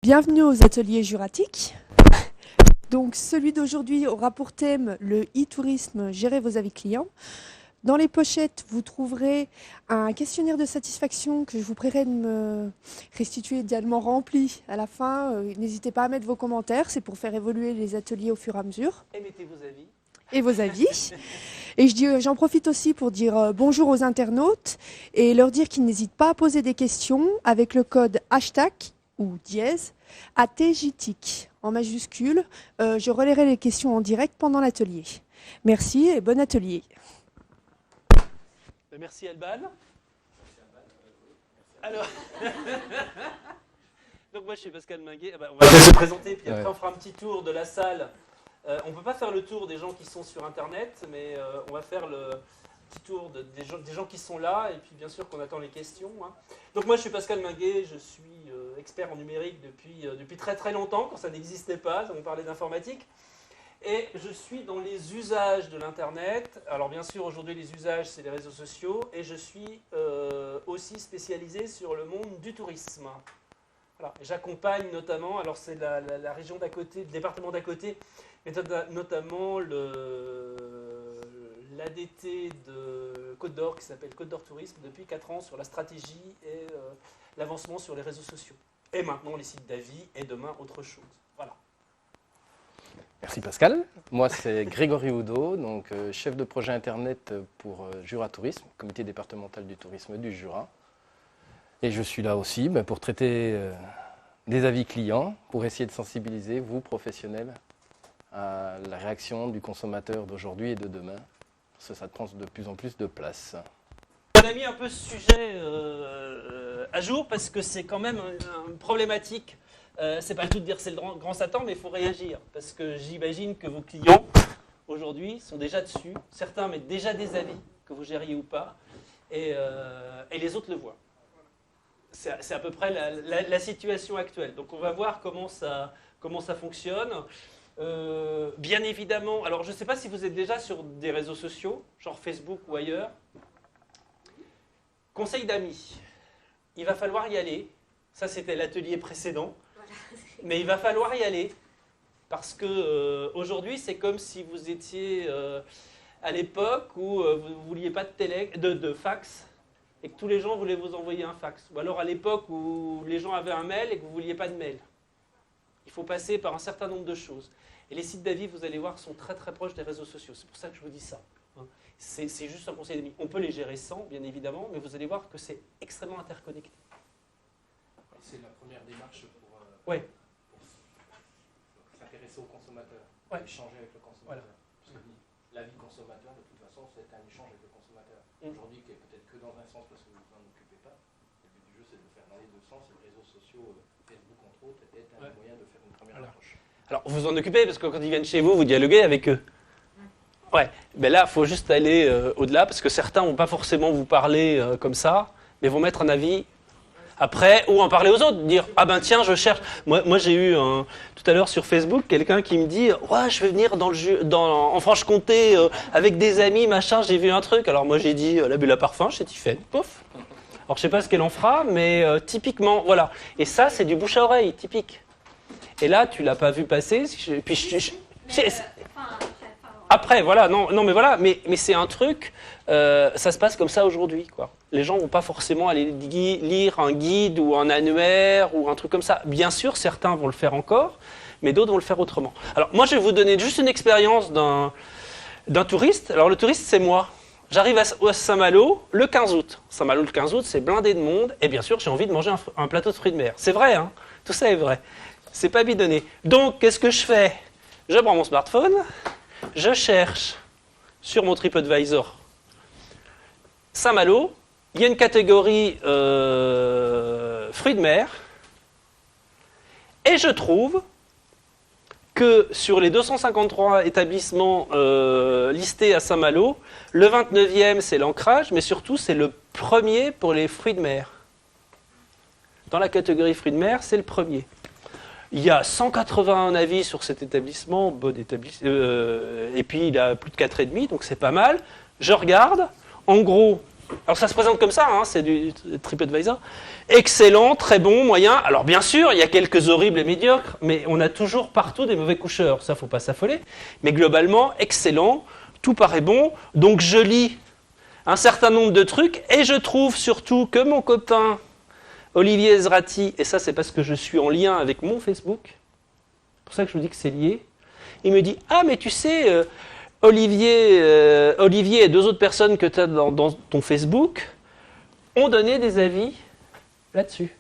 Bienvenue aux ateliers juratiques. Donc celui d'aujourd'hui aura pour thème le e-tourisme, gérer vos avis clients. Dans les pochettes, vous trouverez un questionnaire de satisfaction que je vous prierai de me restituer idéalement rempli à la fin. N'hésitez pas à mettre vos commentaires, c'est pour faire évoluer les ateliers au fur et à mesure. Et mettez vos avis. Et vos avis. Et j'en profite aussi pour dire bonjour aux internautes et leur dire qu'ils n'hésitent pas à poser des questions avec le code hashtag ou dièse ATJTIC en majuscule. Je relayerai les questions en direct pendant l'atelier. Merci et bon atelier. Merci Elban. Alors, donc moi je suis Pascal Minguet. On va se présenter puis après on fera un petit tour de la salle. On ne peut pas faire le tour des gens qui sont sur Internet, mais on va faire le petit tour des gens qui sont là, et puis bien sûr qu'on attend les questions. Hein. Donc moi je suis Pascal Minguet, je suis expert en numérique depuis très très longtemps, quand ça n'existait pas, on parlait d'informatique. Et je suis dans les usages de l'Internet. Alors bien sûr aujourd'hui les usages c'est les réseaux sociaux, et je suis aussi spécialisé sur le monde du tourisme. Voilà. J'accompagne notamment, alors c'est la région d'à côté, le département d'à côté, mais notamment l'ADT de Côte d'Or qui s'appelle Côte d'Or Tourisme depuis 4 ans sur la stratégie et l'avancement sur les réseaux sociaux. Et maintenant les sites d'avis et demain autre chose. Voilà. Merci Pascal. Moi c'est Grégory Oudot, donc chef de projet Internet pour Jura Tourisme, comité départemental du tourisme du Jura. Et je suis là aussi pour traiter des avis clients, pour essayer de sensibiliser vous, professionnels, à la réaction du consommateur d'aujourd'hui et de demain. Parce que ça prend de plus en plus de place. On a mis un peu ce sujet à jour parce que c'est quand même une problématique. C'est pas le tout de dire c'est le grand Satan, mais il faut réagir. Parce que j'imagine que vos clients, aujourd'hui, sont déjà dessus. Certains mettent déjà des avis, que vous gériez ou pas, et les autres le voient. C'est à peu près la situation actuelle. Donc on va voir comment ça fonctionne. Bien évidemment, alors je ne sais pas si vous êtes déjà sur des réseaux sociaux, genre Facebook ou ailleurs. Conseil d'amis, il va falloir y aller. Ça c'était l'atelier précédent. Mais il va falloir y aller. Parce que aujourd'hui c'est comme si vous étiez à l'époque où vous ne vouliez pas de fax. Et que tous les gens voulaient vous envoyer un fax. Ou alors à l'époque où les gens avaient un mail et que vous ne vouliez pas de mail. Il faut passer par un certain nombre de choses. Et les sites d'avis, vous allez voir, sont très très proches des réseaux sociaux. C'est pour ça que je vous dis ça. C'est juste un conseil d'amis. On peut les gérer sans, bien évidemment, mais vous allez voir que c'est extrêmement interconnecté. C'est la première démarche pour s'intéresser au consommateur, échanger avec le consommateur. Voilà. Parce que l'avis consommateur, de toute façon, c'est un échange avec le consommateur. Aujourd'hui, qui est peut-être que dans un sens parce que vous n'en occupez pas. Le but du jeu, c'est de le faire dans les deux sens. Et les réseaux sociaux, Facebook entre autres, est un moyen de faire une première approche. Alors, vous en occupez parce que quand ils viennent chez vous, vous dialoguez avec eux. Ouais, mais là, il faut juste aller au-delà parce que certains ne vont pas forcément vous parler comme ça, mais vont mettre un avis après ou en parler aux autres, dire ah ben tiens, je cherche. Moi j'ai eu tout à l'heure sur Facebook quelqu'un qui me dit ouais, je vais venir en Franche-Comté avec des amis, machin, j'ai vu un truc. Alors moi j'ai dit la bulle à parfum chez Tiffen, pouf. Alors je sais pas ce qu'elle en fera, mais typiquement, voilà. Et ça, c'est du bouche à oreille, typique. Et là, tu l'as pas vu passer. Après, voilà, non, mais voilà, mais c'est un truc. Ça se passe comme ça aujourd'hui, quoi. Les gens vont pas forcément aller lire un guide ou un annuaire ou un truc comme ça. Bien sûr, certains vont le faire encore, mais d'autres vont le faire autrement. Alors moi, je vais vous donner juste une expérience d'un touriste. Alors le touriste, c'est moi. J'arrive à Saint-Malo le 15 août. Saint-Malo le 15 août, c'est blindé de monde. Et bien sûr, j'ai envie de manger un plateau de fruits de mer. C'est vrai, hein. Tout ça est vrai. C'est pas bidonné. Donc, qu'est-ce que je fais? Je prends mon smartphone, je cherche sur mon TripAdvisor Saint-Malo. Il y a une catégorie fruits de mer. Et je trouve que sur les 253 établissements listés à Saint-Malo, le 29e, c'est l'Ancrage, mais surtout, c'est le premier pour les fruits de mer. Dans la catégorie fruits de mer, c'est le premier. Il y a 181 avis sur cet établissement, bon établissement, et puis il a plus de 4,5, donc c'est pas mal. Je regarde, en gros, Alors ça se présente comme ça, c'est du TripAdvisor. Excellent, très bon, moyen. Alors bien sûr, il y a quelques horribles et médiocres, mais on a toujours partout des mauvais coucheurs. Ça, faut pas s'affoler. Mais globalement, excellent, tout paraît bon. Donc je lis un certain nombre de trucs et je trouve surtout que mon copain Olivier Ezrati, et ça c'est parce que je suis en lien avec mon Facebook, c'est pour ça que je vous dis que c'est lié, il me dit « Ah mais tu sais, Olivier et 2 autres personnes que tu as dans ton Facebook ont donné des avis là-dessus.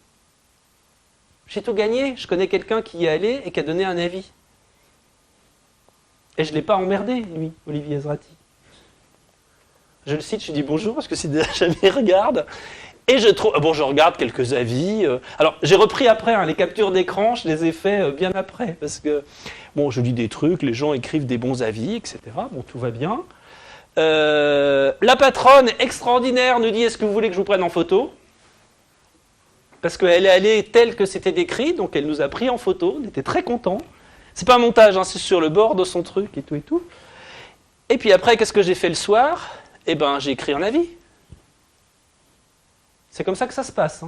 J'ai tout gagné, je connais quelqu'un qui y est allé et qui a donné un avis. Et je ne l'ai pas emmerdé, lui, Olivier Ezrati. Je le cite, je lui dis bonjour, parce que si jamais il regarde. Et je trouve, je regarde quelques avis. Alors, j'ai repris après, les captures d'écran, je les ai fait bien après. Parce que, je lis des trucs, les gens écrivent des bons avis, etc. Bon, tout va bien. La patronne extraordinaire nous dit, est-ce que vous voulez que je vous prenne en photo ? Parce qu'elle est allée telle que c'était décrit, donc elle nous a pris en photo, on était très contents. C'est pas un montage, c'est sur le bord de son truc et tout et tout. Et puis après, qu'est-ce que j'ai fait le soir ? J'ai écrit un avis. C'est comme ça que ça se passe.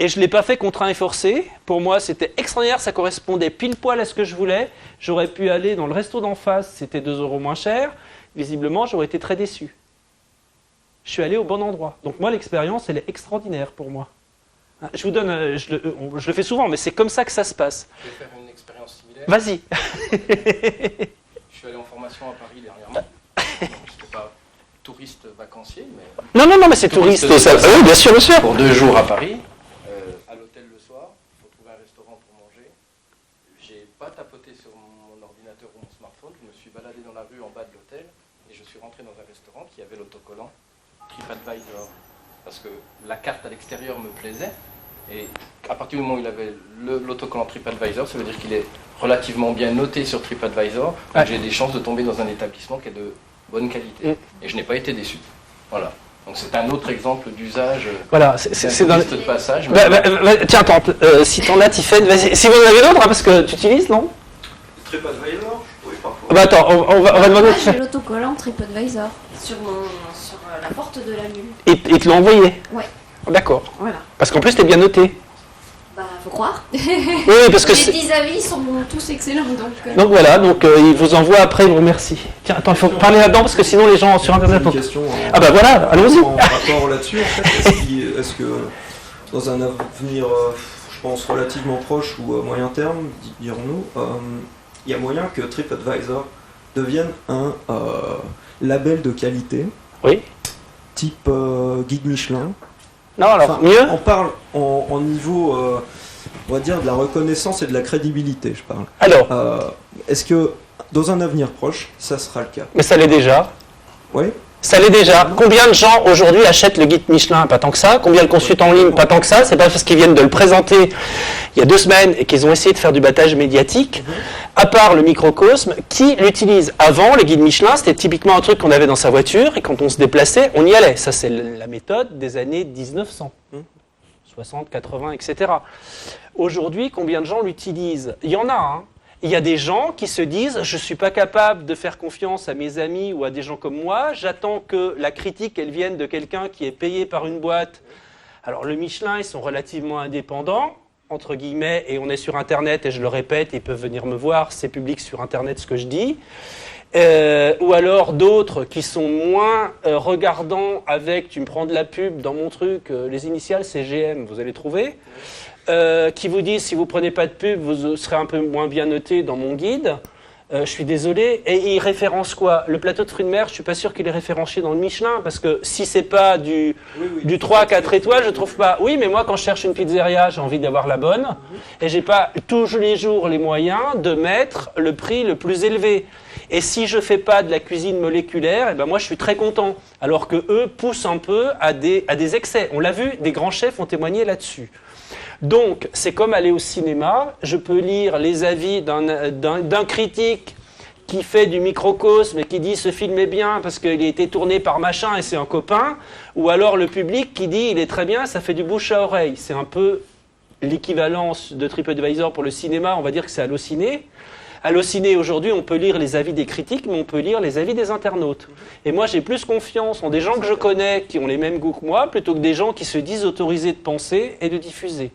Et je ne l'ai pas fait contraint et forcé. Pour moi, c'était extraordinaire, ça correspondait pile poil à ce que je voulais. J'aurais pu aller dans le resto d'en face, c'était 2 € moins cher. Visiblement, j'aurais été très déçu. Je suis allé au bon endroit. Donc moi, l'expérience, elle est extraordinaire pour moi. Je vous donne, je le fais souvent, mais c'est comme ça que ça se passe. Je vais faire une expérience similaire. Vas-y. Je suis allé en formation à Paris dernièrement. Je n'étais pas touriste vacancier, mais... Non, mais c'est touriste. Oui, bien sûr, monsieur. Pour 2 jours à Paris, à l'hôtel le soir, il faut trouver un restaurant pour manger. J'ai pas tapoté sur mon ordinateur ou mon smartphone, je me suis baladé dans la rue en bas de l'hôtel et je suis rentré dans un restaurant qui avait l'autocollant TripAdvisor. Parce que la carte à l'extérieur me plaisait. Et à partir du moment où il avait l'autocollant TripAdvisor, ça veut dire qu'il est relativement bien noté sur TripAdvisor. Donc j'ai des chances de tomber dans un établissement qui est de bonne qualité. Et je n'ai pas été déçu. Voilà. Donc c'est un autre exemple d'usage. Voilà, c'est dans de passage. Tiens, attends, si t'en as, Tiffaine, vas-y. Si vous en avez d'autres, parce que tu utilises, non ? TripAdvisor ? Oui, parfois. Attends, on va demander. J'ai l'autocollant TripAdvisor sur la porte de la mule. Et te l'ont envoyé ? Ouais. D'accord. Voilà. Parce qu'en plus, t'es bien noté. Bah, faut croire. Oui, parce que les 10 avis sont tous excellents. Donc voilà, il vous envoie après, il vous remercie. Tiens, attends, il faut parler là-dedans parce que sinon les gens sur Internet... Une question, ah bah voilà, allons-y. En rapport là-dessus, en fait, est-ce que dans un avenir, je pense, relativement proche ou à moyen terme, dirons-nous, il y a moyen que TripAdvisor devienne un label de qualité, oui, type guide Michelin. Non, alors mieux. On parle en niveau, on va dire, de la reconnaissance et de la crédibilité, je parle. Alors, est-ce que dans un avenir proche, ça sera le cas ? Mais ça l'est déjà. Oui. Ça l'est déjà. Combien de gens aujourd'hui achètent le guide Michelin ? Pas tant que ça. Combien le consultent en ligne ? Pas tant que ça. C'est pas parce qu'ils viennent de le présenter il y a 2 semaines et qu'ils ont essayé de faire du battage médiatique. À part le microcosme, qui l'utilise ? Avant, le guide Michelin, c'était typiquement un truc qu'on avait dans sa voiture et quand on se déplaçait, on y allait. Ça, c'est la méthode des années 1900. 60, 80, etc. Aujourd'hui, combien de gens l'utilisent ? Il y en a, Il y a des gens qui se disent « je ne suis pas capable de faire confiance à mes amis ou à des gens comme moi, j'attends que la critique elle vienne de quelqu'un qui est payé par une boîte ». Alors le Michelin, ils sont relativement indépendants, entre guillemets, et on est sur Internet, et je le répète, ils peuvent venir me voir, c'est public sur Internet ce que je dis. Ou alors d'autres qui sont moins regardants avec « tu me prends de la pub dans mon truc, les initiales c'est GM », vous allez trouver. Qui vous disent si vous prenez pas de pub, vous serez un peu moins bien noté dans mon guide. Je suis désolé. Et il référence quoi ? Le plateau de fruits de mer, je suis pas sûr qu'il est référencé dans le Michelin, parce que si c'est pas du 3 à 4 étoiles, je trouve pas. Oui, mais moi quand je cherche une pizzeria, j'ai envie d'avoir la bonne, et j'ai pas tous les jours les moyens de mettre le prix le plus élevé. Et si je fais pas de la cuisine moléculaire, moi je suis très content. Alors que eux poussent un peu à des excès. On l'a vu, des grands chefs ont témoigné là-dessus. Donc, c'est comme aller au cinéma, je peux lire les avis d'un critique qui fait du microcosme et qui dit « ce film est bien parce qu'il a été tourné par machin et c'est un copain », ou alors le public qui dit « il est très bien, ça fait du bouche à oreille ». C'est un peu l'équivalence de TripAdvisor pour le cinéma, on va dire que c'est Allociné. Allociné, aujourd'hui, on peut lire les avis des critiques, mais on peut lire les avis des internautes. Et moi, j'ai plus confiance en des gens que je connais, qui ont les mêmes goûts que moi, plutôt que des gens qui se disent autorisés de penser et de diffuser.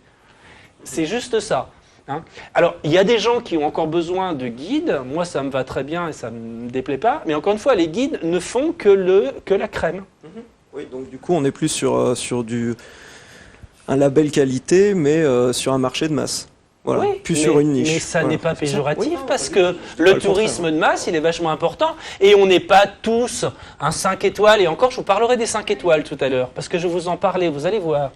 C'est juste ça. Hein. Alors, il y a des gens qui ont encore besoin de guides. Moi, ça me va très bien et ça ne me déplaît pas. Mais encore une fois, les guides ne font que la crème. Oui, donc du coup, on est plus sur un label qualité, mais sur un marché de masse. Voilà, Oui, plus sur une niche. Mais ça Voilà. n'est pas péjoratif Oui, parce oui, que c'est le pas le tourisme contraire. de masse, il est vachement important et on n'est pas tous un 5 étoiles. Et encore, je vous parlerai des 5 étoiles tout à l'heure parce que je vais vous en parler, vous allez voir.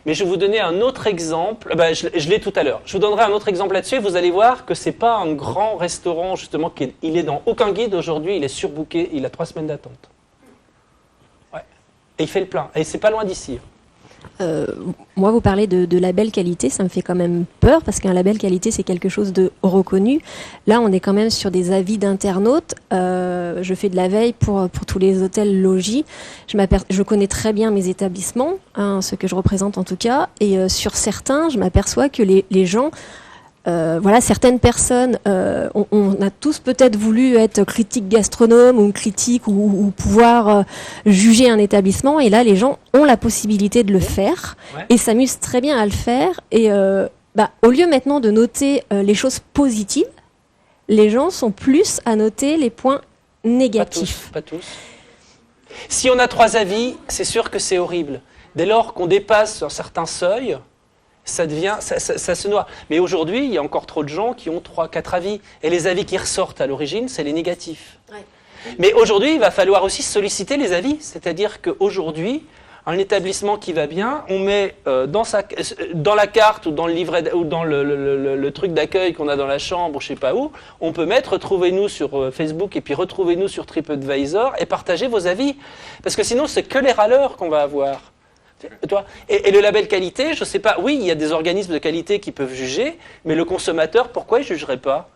Mais je vais vous donner un autre exemple. Ben, je l'ai tout à l'heure. Je vous donnerai un autre exemple là-dessus et vous allez voir que c'est pas un grand restaurant justement. Il est dans aucun guide aujourd'hui. Il est surbooké. Il a 3 semaines d'attente. Ouais. Et il fait le plein. Et c'est pas loin d'ici. Moi, vous parlez de label qualité, ça me fait quand même peur parce qu'un label qualité, c'est quelque chose de reconnu. Là, on est quand même sur des avis d'internautes. Je fais de la veille pour tous les hôtels logis. Je connais très bien mes établissements, hein, ceux que je représente en tout cas. Et sur certains, je m'aperçois que les gens... voilà, certaines personnes, on a tous peut-être voulu être critique gastronome ou critique ou pouvoir juger un établissement. Et là, les gens ont la possibilité de le faire Ouais. et s'amusent très bien à le faire. Et au lieu maintenant de noter les choses positives, les gens sont plus à noter les points négatifs. Pas tous. Si on a 3 avis, c'est sûr que c'est horrible. Dès lors qu'on dépasse un certain seuil, ça se noie. Mais aujourd'hui, il y a encore trop de gens qui ont 3-4 avis. Et les avis qui ressortent à l'origine, c'est les négatifs. Ouais. Mais aujourd'hui, il va falloir aussi solliciter les avis. C'est-à-dire qu'aujourd'hui, un établissement qui va bien, on met dans la carte ou dans le livret ou dans le truc d'accueil qu'on a dans la chambre ou je sais pas où, on peut mettre retrouvez-nous sur Facebook et puis retrouvez-nous sur TripAdvisor et partagez vos avis. Parce que sinon, c'est que les râleurs qu'on va avoir. Et le label qualité, je sais pas, oui, il y a des organismes de qualité qui peuvent juger, mais le consommateur, pourquoi il ne jugerait pas?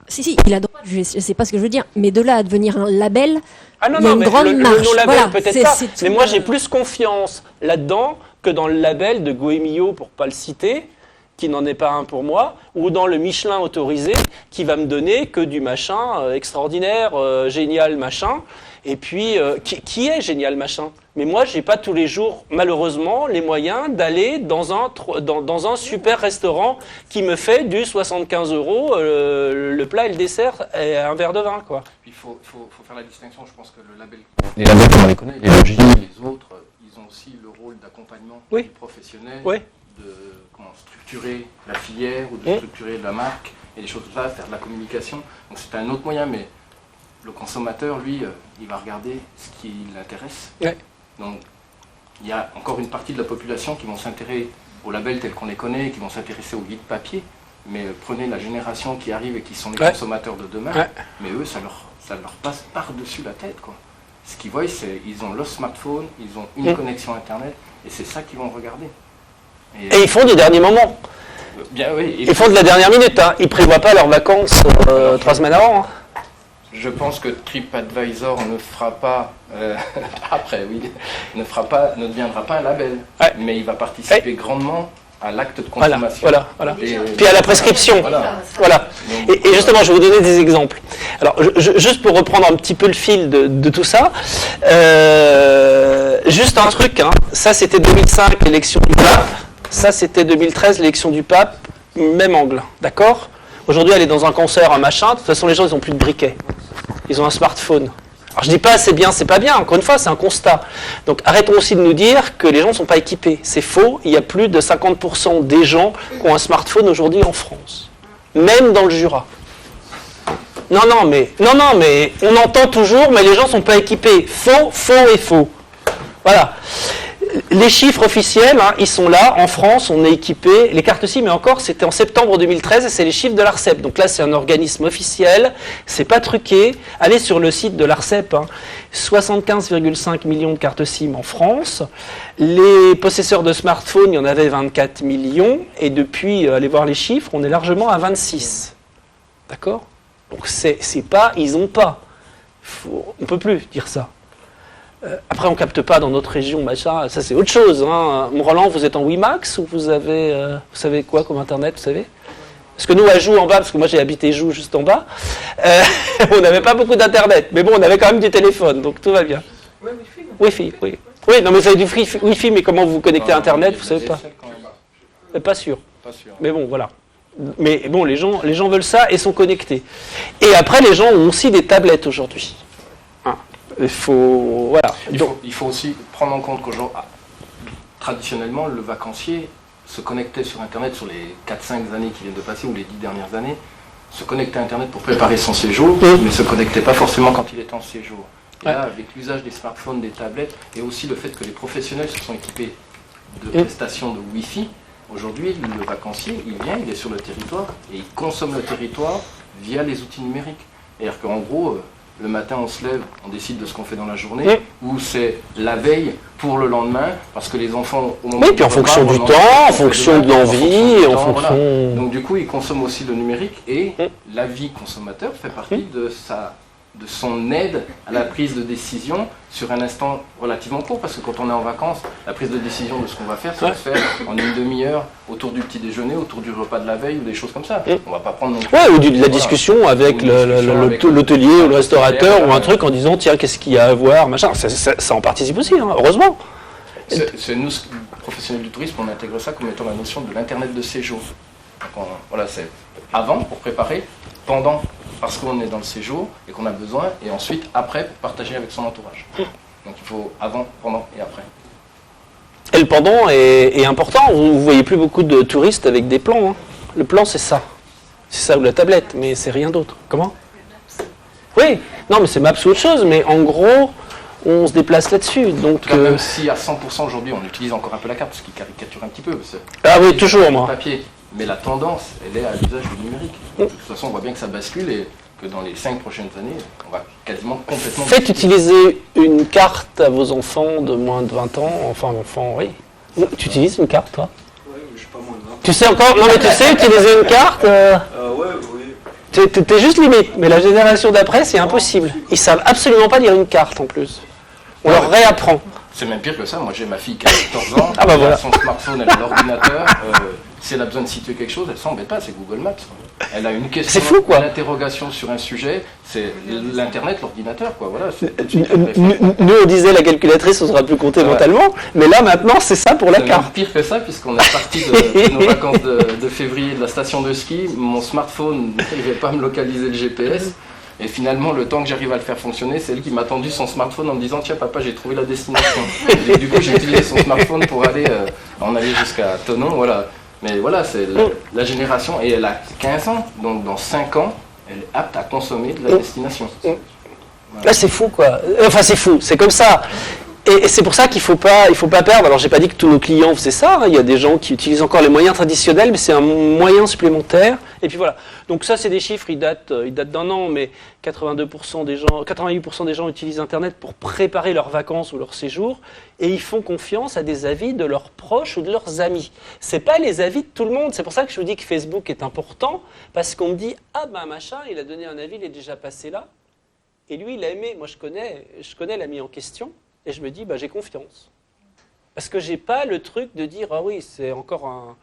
Si, il a droit de juger, je sais pas ce que je veux dire, mais de là à devenir un label, Ah non, il y a non, une mais grande le marge. non-label, Voilà, peut-être pas. c'est Mais tout, moi, j'ai plus confiance là-dedans que dans le label de Goemio, pour pas le citer, qui n'en est pas un pour moi, ou dans le Michelin autorisé, qui va me donner que du machin extraordinaire, génial machin, et puis qui est génial machin. Mais moi, j'ai pas tous les jours, malheureusement, les moyens d'aller dans un super restaurant qui me fait du 75 €, le plat et le dessert et un verre de vin, quoi. Il faut faire la distinction, je pense que les labels comme on les connaît, les logis, les autres, ils ont aussi le rôle d'accompagnement Oui. du professionnel, Oui. de structurer la filière ou de structurer la marque et des choses comme ça, faire de la communication. Donc c'est un autre moyen, mais le consommateur, lui, il va regarder ce qui l'intéresse. Ouais. Donc il y a encore une partie de la population qui vont s'intéresser aux labels tels qu'on les connaît, qui vont s'intéresser aux guides papier, mais prenez la génération qui arrive et qui sont les consommateurs de demain, mais eux, ça leur passe par-dessus la tête, quoi. Ce qu'ils voient, c'est ils ont leur smartphone, ils ont une connexion Internet, et c'est ça qu'ils vont regarder. Et ils font du dernier moment. Bien, oui, Ils font de la dernière minute. Hein. Ils prévoient pas leurs vacances 3 semaines avant. Hein. Je pense que TripAdvisor ne fera pas, ne deviendra pas un label, mais il va participer grandement à l'acte de consommation. Voilà. Puis à la prescription. Voilà. Et justement, je vais vous donner des exemples. Alors, juste pour reprendre un petit peu le fil de tout ça, juste un truc, hein. Ça c'était 2005, l'élection du pape. Ça c'était 2013, l'élection du pape, même angle, d'accord? Aujourd'hui, aller dans un concert, un machin, de toute façon, les gens, ils n'ont plus de briquet. Ils ont un smartphone. Alors, je dis pas c'est bien, c'est pas bien. Encore une fois, c'est un constat. Donc, arrêtons aussi de nous dire que les gens ne sont pas équipés. C'est faux. Il y a plus de 50% des gens qui ont un smartphone aujourd'hui en France. Même dans le Jura. Non, mais on entend toujours, mais les gens ne sont pas équipés. Faux et faux. Voilà. Les chiffres officiels, hein, ils sont là. En France, on est équipé. Les cartes SIM, mais encore, c'était en septembre 2013 et c'est les chiffres de l'ARCEP. Donc là, c'est un organisme officiel. C'est pas truqué. Allez sur le site de l'ARCEP. Hein. 75,5 millions de cartes SIM en France. Les possesseurs de smartphones, il y en avait 24 millions. Et depuis, allez voir les chiffres, on est largement à 26. D'accord? Donc c'est pas, ils ont pas. On peut plus dire ça. Après, on capte pas dans notre région, machin, ça c'est autre chose. Hein. Roland, vous êtes en WiMax ou vous savez quoi comme Internet, vous savez? Parce que nous, à Joux, en bas, parce que moi j'ai habité Joux juste en bas, on n'avait pas beaucoup d'internet. Mais bon, on avait quand même du téléphone, donc tout va bien. Oui, Wi-Fi, oui. Oui, non, mais vous avez du Wi-Fi, mais comment vous vous connectez à Internet, vous savez pas. Pas sûr. Pas sûr. Mais bon, voilà. Mais bon, les gens veulent ça et sont connectés. Et après, les gens ont aussi des tablettes aujourd'hui. Hein. Il faut, voilà. Il faut aussi prendre en compte qu'aujourd'hui, traditionnellement, le vacancier se connectait sur Internet sur les 4-5 années qui viennent de passer, ou les 10 dernières années, se connectait à Internet pour préparer son séjour, mais ne se connectait pas forcément quand il était en séjour. Et là, avec l'usage des smartphones, des tablettes, et aussi le fait que les professionnels se sont équipés de prestations de Wi-Fi, aujourd'hui, le vacancier, il vient, il est sur le territoire, et il consomme le territoire via les outils numériques. C'est-à-dire qu'en gros, le matin, on se lève, on décide de ce qu'on fait dans la journée, ou c'est la veille pour le lendemain, parce que les enfants, au moment oui, puis en fonction du temps, en fonction de l'envie, en fonction... Voilà. Donc du coup, ils consomment aussi le numérique, et la vie consommateur fait partie de son aide à la prise de décision sur un instant relativement court, parce que quand on est en vacances, la prise de décision de ce qu'on va faire, ça va se faire en une demi-heure autour du petit déjeuner, autour du repas de la veille, ou des choses comme ça. On va pas prendre... ou de la discussion avec l'hôtelier ou le restaurateur, ou un truc en disant, tiens, qu'est-ce qu'il y a à voir, machin. Ça en participe aussi, hein, heureusement. C'est nous, professionnels du tourisme, on intègre ça comme étant la notion de l'internet de séjour. Donc voilà, c'est avant pour préparer, pendant parce qu'on est dans le séjour et qu'on a besoin, et ensuite après pour partager avec son entourage. Donc il faut avant, pendant et après. Et le pendant est important. Vous voyez plus beaucoup de touristes avec des plans. Hein. Le plan, c'est ça. C'est ça ou la tablette, mais c'est rien d'autre. Comment ? Oui, non, mais c'est Maps ou autre chose, mais en gros, on se déplace là-dessus. Donc, même si à 100% aujourd'hui, on utilise encore un peu la carte, ce qui caricature un petit peu. Ah oui, toujours, moi. Papier. Mais la tendance, elle est à l'usage du numérique. De toute façon, on voit bien que ça bascule et que dans les 5 prochaines années, on va quasiment complètement... Faites utiliser une carte à vos enfants de moins de 20 ans. Enfin, enfants, oui. Tu utilises une carte, toi ? Oui, mais je suis pas moins de 20. Tu sais encore... Non, mais tu sais utiliser une carte Ouais, oui. T'es juste limite. Mais la génération d'après, c'est impossible. Ils savent absolument pas lire une carte, en plus. On leur réapprend. C'est même pire que ça. Moi, j'ai ma fille qui a 14 ans. Ah bah voilà. Elle a son smartphone, elle a l'ordinateur. Si elle a besoin de situer quelque chose, elle s'embête pas, c'est Google Maps. Elle a une question, c'est fou, quoi. Une interrogation sur un sujet, c'est l'internet, l'ordinateur, quoi. Voilà. Nous, on disait la calculatrice, on sera plus compté mentalement, mais là maintenant, c'est ça pour la carte. C'est pire que ça, puisqu'on est parti de nos vacances de février de la station de ski. Mon smartphone n'arrivait pas à me localiser le GPS. Et finalement, le temps que j'arrive à le faire fonctionner, c'est elle qui m'a tendu son smartphone en me disant « Tiens, papa, j'ai trouvé la destination. » Et du coup, j'ai utilisé son smartphone pour aller jusqu'à Thonon, voilà. Mais voilà, c'est la génération, et elle a 15 ans, donc dans 5 ans, elle est apte à consommer de la destination. Voilà. Là, c'est fou, quoi. Enfin, c'est fou, c'est comme ça. Et c'est pour ça qu'il faut pas perdre. Alors, j'ai pas dit que tous nos clients faisaient ça. Hein. Il y a des gens qui utilisent encore les moyens traditionnels, mais c'est un moyen supplémentaire. Et puis voilà. Donc ça, c'est des chiffres, ils datent d'un an, mais 88% des gens utilisent Internet pour préparer leurs vacances ou leur séjour, et ils font confiance à des avis de leurs proches ou de leurs amis. C'est pas les avis de tout le monde. C'est pour ça que je vous dis que Facebook est important, parce qu'on me dit ah ben machin, il a donné un avis, il est déjà passé là, et lui il a aimé. Moi je connais l'ami en question. Et je me dis, bah, j'ai confiance. Parce que j'ai pas le truc de dire, ah oui, c'est encore un...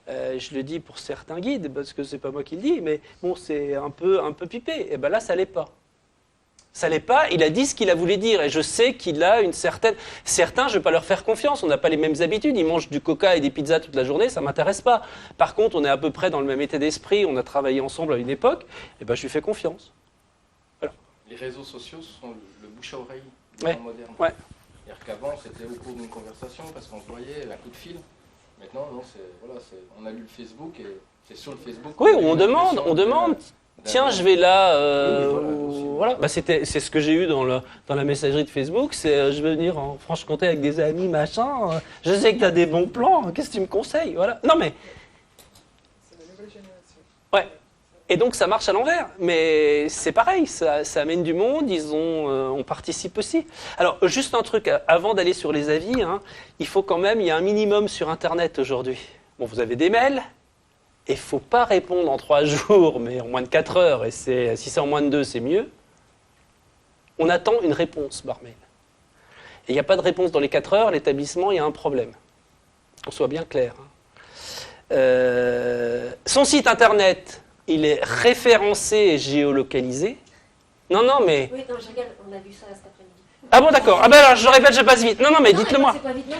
je le dis pour certains guides, parce que c'est pas moi qui le dis, mais bon, c'est un peu pipé. Et ben là, ça l'est pas. Ça l'est pas, il a dit ce qu'il a voulu dire. Et je sais qu'il a une certaine... Certains, je vais pas leur faire confiance, on n'a pas les mêmes habitudes. Ils mangent du coca et des pizzas toute la journée, ça m'intéresse pas. Par contre, on est à peu près dans le même état d'esprit, on a travaillé ensemble à une époque, et ben je lui fais confiance. Voilà. Les réseaux sociaux sont le bouche à oreille. Moderne. Ouais. C'est-à-dire qu'avant, c'était au cours d'une conversation, parce qu'on se voyait un coup de fil. Maintenant, non, on a lu le Facebook, et c'est sur le Facebook... Oui, on demande. Tiens, je vais là... voilà. Bah, c'est ce que j'ai eu dans la messagerie de Facebook, c'est je vais venir en Franche-Comté avec des amis, machin. Je sais que tu as des bons plans, qu'est-ce que tu me conseilles, voilà. Non, mais... C'est la nouvelle génération. Ouais. Et donc ça marche à l'envers, mais c'est pareil, ça amène du monde, on participe aussi. Alors juste un truc, avant d'aller sur les avis, hein, il y a un minimum sur Internet aujourd'hui. Bon, vous avez des mails, et il ne faut pas répondre en 3 jours, mais en moins de 4 heures, et si c'est en moins de 2, c'est mieux. On attend une réponse par mail. Et il n'y a pas de réponse dans les 4 heures, l'établissement, il y a un problème. Qu'on soit bien clair. Hein. Son site internet, il est référencé et géolocalisé. Non, mais... Oui, non, je regarde, on a vu ça cet après-midi. Ah bon, d'accord. Ah ben alors, je répète, je passe vite. Non, mais dites-le moi. C'est pas vite, non.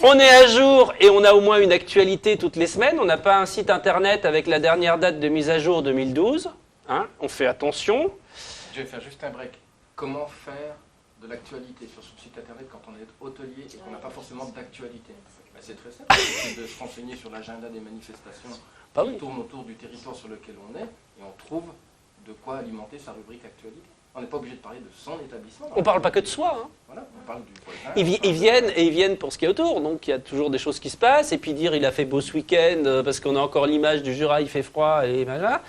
On est à jour et on a au moins une actualité toutes les semaines. On n'a pas un site internet avec la dernière date de mise à jour 2012. Hein, on fait attention. Je vais faire juste un break. Comment faire de l'actualité sur son site internet quand on est hôtelier et qu'on n'a pas forcément d'actualité? Ben, c'est très simple, c'est de se renseigner sur l'agenda des manifestations qui tournent autour du territoire sur lequel on est et on trouve de quoi alimenter sa rubrique actualité. On n'est pas obligé de parler de son établissement. On ne parle pas que de soi. Hein. Voilà, on parle du voisin. Ils viennent pour ce qui est autour. Donc il y a toujours des choses qui se passent. Et puis dire il a fait beau ce week-end parce qu'on a encore l'image du Jura, il fait froid et voilà.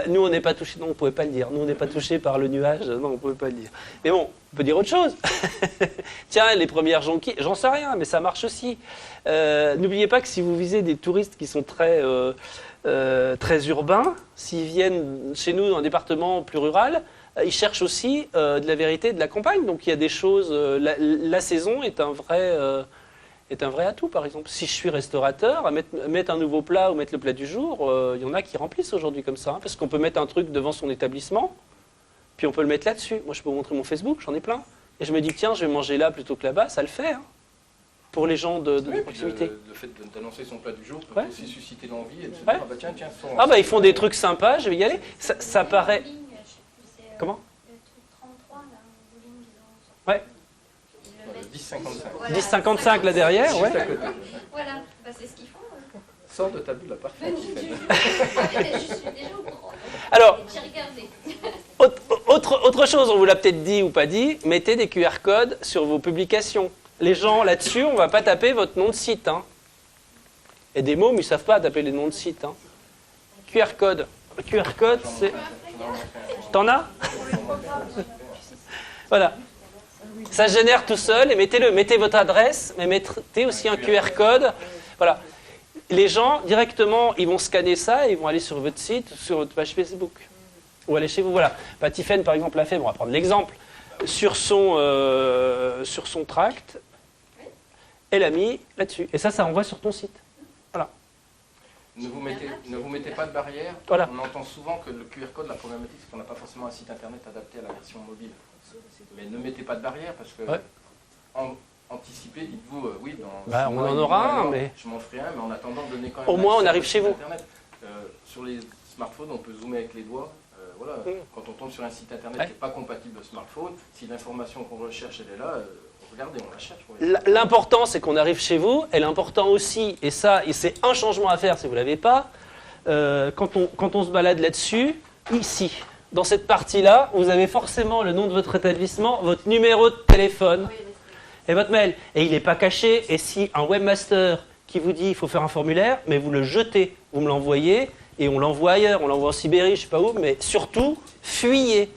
Nous on n'est pas touchés. Non, on ne pouvait pas le dire. Nous on n'est pas touchés par le nuage. Non, on ne pouvait pas le dire. Mais bon, on peut dire autre chose. Tiens, les premières jonquilles, j'en sais rien, mais ça marche aussi. N'oubliez pas que si vous visez des touristes qui sont très urbains, s'ils viennent chez nous dans un département plus rural, ils cherchent aussi de la vérité de la campagne. Donc il y a des choses. La saison est un vrai atout, par exemple. Si je suis restaurateur, à mettre un nouveau plat ou mettre le plat du jour, il y en a qui remplissent aujourd'hui comme ça. Hein, parce qu'on peut mettre un truc devant son établissement, puis on peut le mettre là-dessus. Moi, je peux vous montrer mon Facebook, j'en ai plein. Et je me dis, tiens, je vais manger là plutôt que là-bas, ça le fait. Hein, pour les gens de proximité. Le fait d'annoncer son plat du jour peut aussi susciter l'envie et de se dire, tiens, ils font des trucs sympas, je vais y aller. Ça paraît... Comment? Le truc 33, là, en bowling, ils ont... Ouais. 10,55 là derrière, ouais. Voilà, bah, c'est ce qu'ils font. Sors de ta bulle, la parfaite. Je suis déjà au courant. Alors, j'ai regardé. autre chose, on vous l'a peut-être dit ou pas dit, mettez des QR codes sur vos publications. Les gens là-dessus, on ne va pas taper votre nom de site. Hein. Et des mots, mais ils ne savent pas taper les noms de site. Hein. QR code. Le QR code, c'est... T'en as? Voilà. Ça génère tout seul et mettez-le. Mettez votre adresse, mais mettez aussi un QR code. Voilà. Les gens, directement, ils vont scanner ça et ils vont aller sur votre site, sur votre page Facebook. Ou aller chez vous. Voilà. Tiffaine, par exemple, l'a fait. Bon, on va prendre l'exemple. Sur son tract, elle a mis là-dessus. Et ça envoie sur ton site. Voilà. Ne vous mettez pas de barrière. Voilà. On entend souvent que le QR code, la problématique, c'est qu'on n'a pas forcément un site internet adapté à la version mobile. Mais ne mettez pas de barrière parce que anticipez, dites-vous, oui, dans on en aura un, mais... Je m'en ferai un, mais en attendant, donnez quand même... Au moins, on arrive chez vous. Internet. Sur les smartphones, on peut zoomer avec les doigts. Voilà. Quand on tombe sur un site internet qui n'est pas compatible au smartphone, si l'information qu'on recherche, elle est là... Regardez, on la cherche. L'important, c'est qu'on arrive chez vous. Et l'important aussi, et c'est un changement à faire si vous ne l'avez pas, quand on se balade là-dessus, ici, dans cette partie-là, vous avez forcément le nom de votre établissement, votre numéro de téléphone et votre mail. Et il n'est pas caché. Et si un webmaster qui vous dit il faut faire un formulaire, mais vous le jetez, vous me l'envoyez, et on l'envoie ailleurs, on l'envoie en Sibérie, je ne sais pas où, mais surtout, fuyez.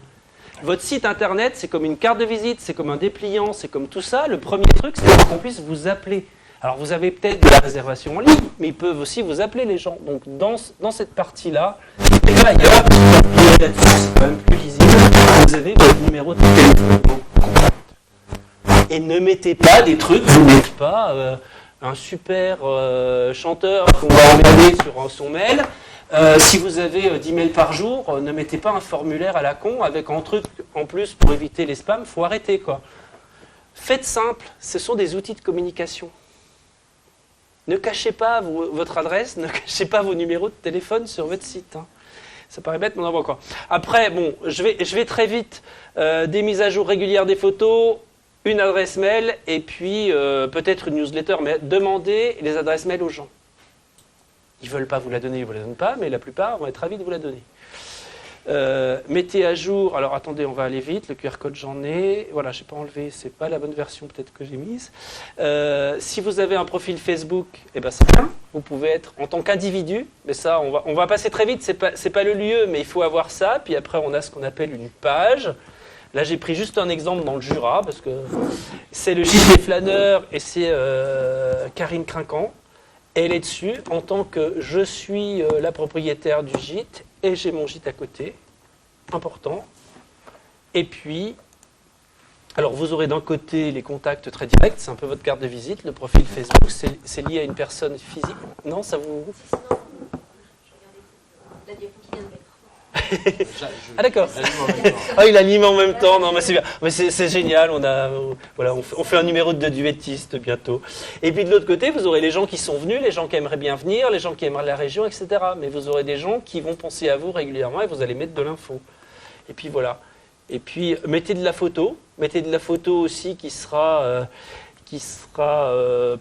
Votre site internet, c'est comme une carte de visite, c'est comme un dépliant, c'est comme tout ça. Le premier truc, c'est qu'on puisse vous appeler. Alors, vous avez peut-être des réservations en ligne, mais ils peuvent aussi vous appeler, les gens. Donc, dans cette partie-là, et là, ailleurs, c'est quand même plus visible. Vous avez votre numéro de téléphone. Et ne mettez pas des trucs, vous ne mettez pas un super chanteur qu'on va emmerder sur son mail. Si vous avez 10 mails par jour, ne mettez pas un formulaire à la con avec un truc en plus pour éviter les spams, il faut arrêter quoi. Faites simple, ce sont des outils de communication. Ne cachez pas votre adresse, ne cachez pas vos numéros de téléphone sur votre site. Hein. Ça paraît bête, mais on en voit quoi. Après, bon, je vais très vite. Des mises à jour régulières des photos, une adresse mail et puis peut-être une newsletter, mais demandez les adresses mail aux gens. Ils ne veulent pas vous la donner, ils ne vous la donnent pas, mais la plupart vont être ravis de vous la donner. Mettez à jour, alors attendez, on va aller vite, le QR code j'en ai, voilà, je n'ai pas enlevé, ce n'est pas la bonne version peut-être que j'ai mise. Si vous avez un profil Facebook, eh ben, c'est bien, vous pouvez être en tant qu'individu, mais ça on va passer très vite, c'est pas le lieu, mais il faut avoir ça, puis après on a ce qu'on appelle une page. Là j'ai pris juste un exemple dans le Jura, parce que c'est le Gîte des Flâneurs et c'est Karine Crinquant. Elle est dessus en tant que je suis la propriétaire du gîte et j'ai mon gîte à côté, important. Et puis, Alors vous aurez d'un côté les contacts très directs, c'est un peu votre carte de visite, le profil Facebook, c'est lié à une personne physique. Non, ça vous... La diapo qui vient de mettre. Ah d'accord. Ah, il anime en même temps. Non, mais c'est bien. Mais c'est génial. On fait un numéro de duettiste bientôt. Et puis de l'autre côté, vous aurez les gens qui sont venus, les gens qui aimeraient bien venir, les gens qui aimeraient la région, etc. Mais vous aurez des gens qui vont penser à vous régulièrement et vous allez mettre de l'info. Et puis voilà. Et puis mettez de la photo. Mettez de la photo aussi qui sera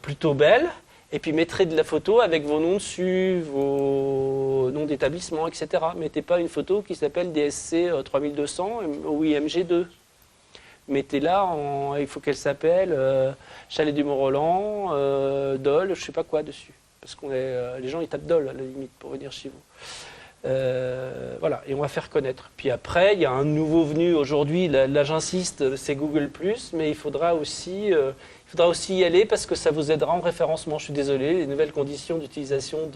plutôt belle. Et puis mettrez de la photo avec vos noms dessus, vos noms d'établissement, etc. Mettez pas une photo qui s'appelle DSC 3200 ou IMG2. Mettez-la il faut qu'elle s'appelle Chalet du Mont-Roland, Dole, je sais pas quoi dessus. Parce que les gens ils tapent Dole à la limite pour venir chez vous. Voilà, et on va faire connaître. Puis après, il y a un nouveau venu aujourd'hui, là j'insiste, c'est Google+, mais il faudra aussi y aller parce que ça vous aidera en référencement. Je suis désolé, les nouvelles conditions d'utilisation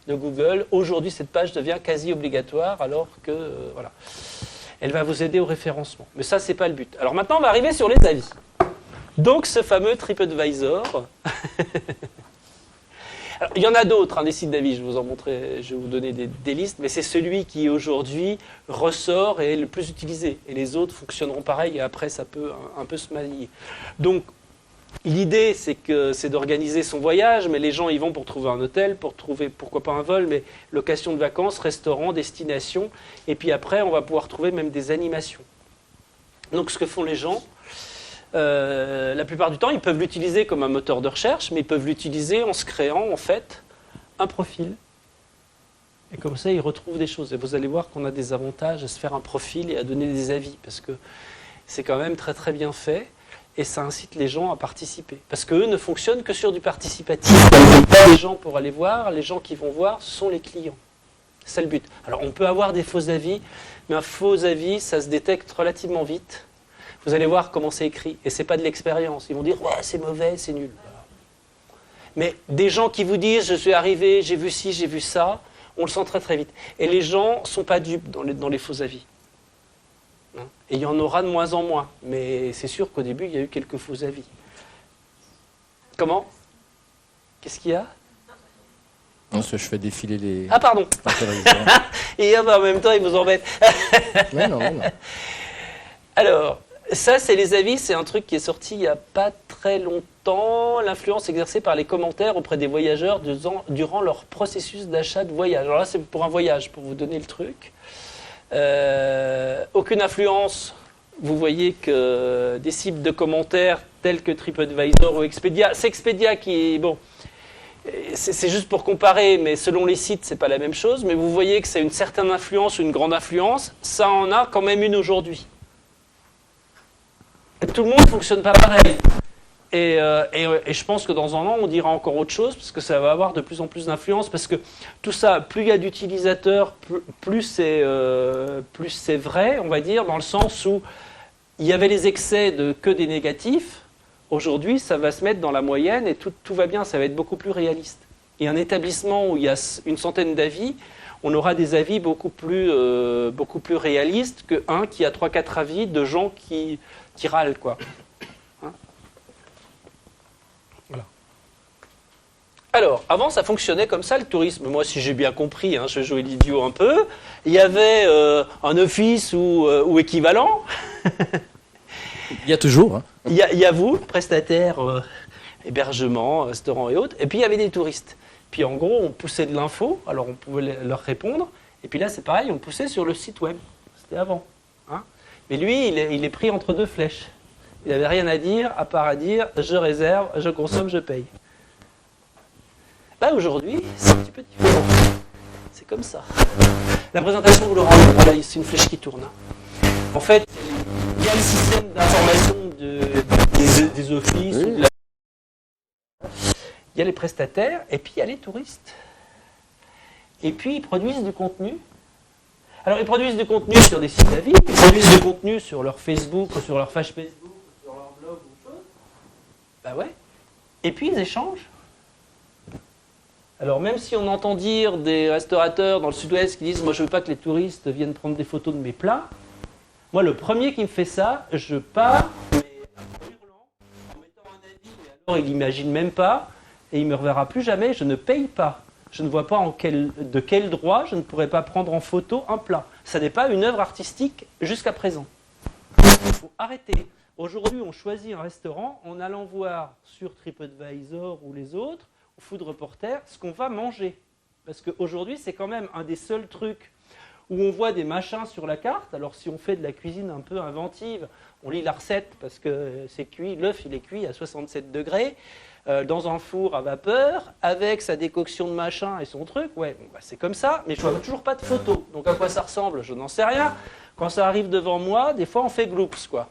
de Google. Aujourd'hui, cette page devient quasi obligatoire alors que, voilà, elle va vous aider au référencement. Mais ça, c'est pas le but. Alors maintenant, on va arriver sur les avis. Donc, ce fameux TripAdvisor. Alors, il y en a d'autres, des sites d'avis, je vais vous en montrer, je vais vous donner des listes, mais c'est celui qui aujourd'hui ressort et est le plus utilisé. Et les autres fonctionneront pareil et après, ça peut un peu se manier. Donc, l'idée, c'est d'organiser son voyage, mais les gens y vont pour trouver un hôtel, pour trouver, pourquoi pas un vol, mais location de vacances, restaurant, destination. Et puis après, on va pouvoir trouver même des animations. Donc ce que font les gens, la plupart du temps, ils peuvent l'utiliser comme un moteur de recherche, mais ils peuvent l'utiliser en se créant, en fait, un profil. Et comme ça, ils retrouvent des choses. Et vous allez voir qu'on a des avantages à se faire un profil et à donner des avis, parce que c'est quand même très très bien fait. Et ça incite les gens à participer. Parce qu'eux ne fonctionnent que sur du participatif. Ils n'ont pas les gens pour aller voir. Les gens qui vont voir, ce sont les clients. C'est ça le but. Alors, on peut avoir des faux avis, mais un faux avis, ça se détecte relativement vite. Vous allez voir comment c'est écrit. Et ce n'est pas de l'expérience. Ils vont dire « Ouais, c'est mauvais, c'est nul. » Mais des gens qui vous disent « Je suis arrivé, j'ai vu ci, j'ai vu ça », on le sent très très vite. Et les gens ne sont pas dupes dans les faux avis. Et il y en aura de moins en moins. Mais c'est sûr qu'au début, il y a eu quelques faux avis. Comment? Qu'est-ce qu'il y a? Non, parce que je fais défiler les... Ah, pardon. Et en même temps, ils vous embêtent. Mais non. Alors, ça, c'est les avis. C'est un truc qui est sorti il n'y a pas très longtemps. L'influence exercée par les commentaires auprès des voyageurs durant leur processus d'achat de voyage. Alors là, c'est pour un voyage, pour vous donner le truc. Aucune influence, vous voyez que des sites de commentaires tels que TripAdvisor ou Expedia, c'est Expedia qui est, bon, c'est juste pour comparer, mais selon les sites, c'est pas la même chose, mais vous voyez que c'est une certaine influence ou une grande influence, ça en a quand même une aujourd'hui. Tout le monde ne fonctionne pas pareil. Et je pense que dans un an, on dira encore autre chose, parce que ça va avoir de plus en plus d'influence, parce que tout ça, plus il y a d'utilisateurs, plus c'est vrai, on va dire, dans le sens où il y avait les excès que des négatifs. Aujourd'hui, ça va se mettre dans la moyenne et tout va bien, ça va être beaucoup plus réaliste. Et un établissement où il y a une centaine d'avis, on aura des avis beaucoup plus réalistes qu'un qui a 3-4 avis de gens qui râlent, quoi. Alors, avant, ça fonctionnait comme ça, le tourisme. Moi, si j'ai bien compris, je vais jouer l'idiot un peu, il y avait un office ou équivalent. Il y a toujours. Il y a vous, prestataire, hébergement, restaurant et autres. Et puis, il y avait des touristes. Puis, en gros, on poussait de l'info. Alors, on pouvait leur répondre. Et puis là, c'est pareil, on poussait sur le site web. C'était avant. Mais lui, il est pris entre deux flèches. Il n'avait rien à dire, à part à dire, je réserve, je consomme, je paye. Là, aujourd'hui, c'est un petit peu différent. C'est comme ça. La présentation, vous l'aurez en voilà, c'est une flèche qui tourne. En fait, il y a le système d'information des offices. Il y a les prestataires, et puis il y a les touristes. Et puis, ils produisent du contenu. Alors, ils produisent du contenu sur des sites d'avis, ils produisent du contenu sur leur Facebook, ou sur leur page Facebook, ou sur leur blog, ou autre chose. Bah ouais. Et puis, ils échangent. Alors même si on entend dire des restaurateurs dans le sud-ouest qui disent « moi je ne veux pas que les touristes viennent prendre des photos de mes plats », moi le premier qui me fait ça, je pars il n'imagine même pas, et il ne me reverra plus jamais, je ne paye pas. Je ne vois pas de quel droit je ne pourrais pas prendre en photo un plat. Ça n'est pas une œuvre artistique jusqu'à présent. Il faut arrêter. Aujourd'hui, on choisit un restaurant en allant voir sur TripAdvisor ou les autres, ou Food Reporter, ce qu'on va manger. Parce qu'aujourd'hui, c'est quand même un des seuls trucs où on voit des machins sur la carte. Alors si on fait de la cuisine un peu inventive, on lit la recette parce que c'est cuit, l'œuf il est cuit à 67 degrés, dans un four à vapeur, avec sa décoction de machin et son truc. Ouais, bon, bah, c'est comme ça, mais je vois toujours pas de photos. Donc à quoi ça ressemble? Je n'en sais rien. Quand ça arrive devant moi, des fois on fait gloops, quoi.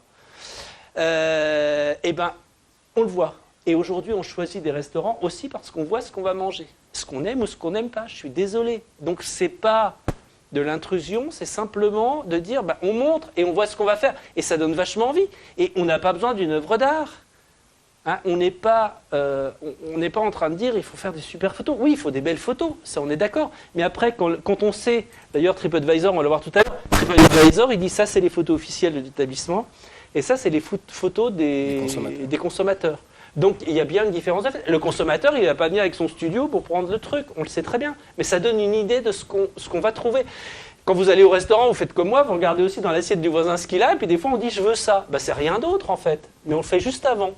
Et ben, on le voit. Et aujourd'hui, on choisit des restaurants aussi parce qu'on voit ce qu'on va manger. Ce qu'on aime ou ce qu'on n'aime pas. Je suis désolé. Donc c'est pas de l'intrusion, c'est simplement de dire, bah, on montre et on voit ce qu'on va faire. Et ça donne vachement envie. Et on n'a pas besoin d'une œuvre d'art. Hein, on n'est pas en train de dire, il faut faire des super photos. Oui, il faut des belles photos, ça on est d'accord. Mais après, quand on sait, d'ailleurs TripAdvisor, on va le voir tout à l'heure, TripAdvisor, il dit ça c'est les photos officielles de l'établissement. Et ça c'est les photos des consommateurs. Donc il y a bien une différence. Le consommateur, il ne va pas venir avec son studio pour prendre le truc, on le sait très bien. Mais ça donne une idée de ce qu'on va trouver. Quand vous allez au restaurant, vous faites comme moi, vous regardez aussi dans l'assiette du voisin ce qu'il a, et puis des fois on dit je veux ça. Ben, c'est rien d'autre en fait, mais on le fait juste avant.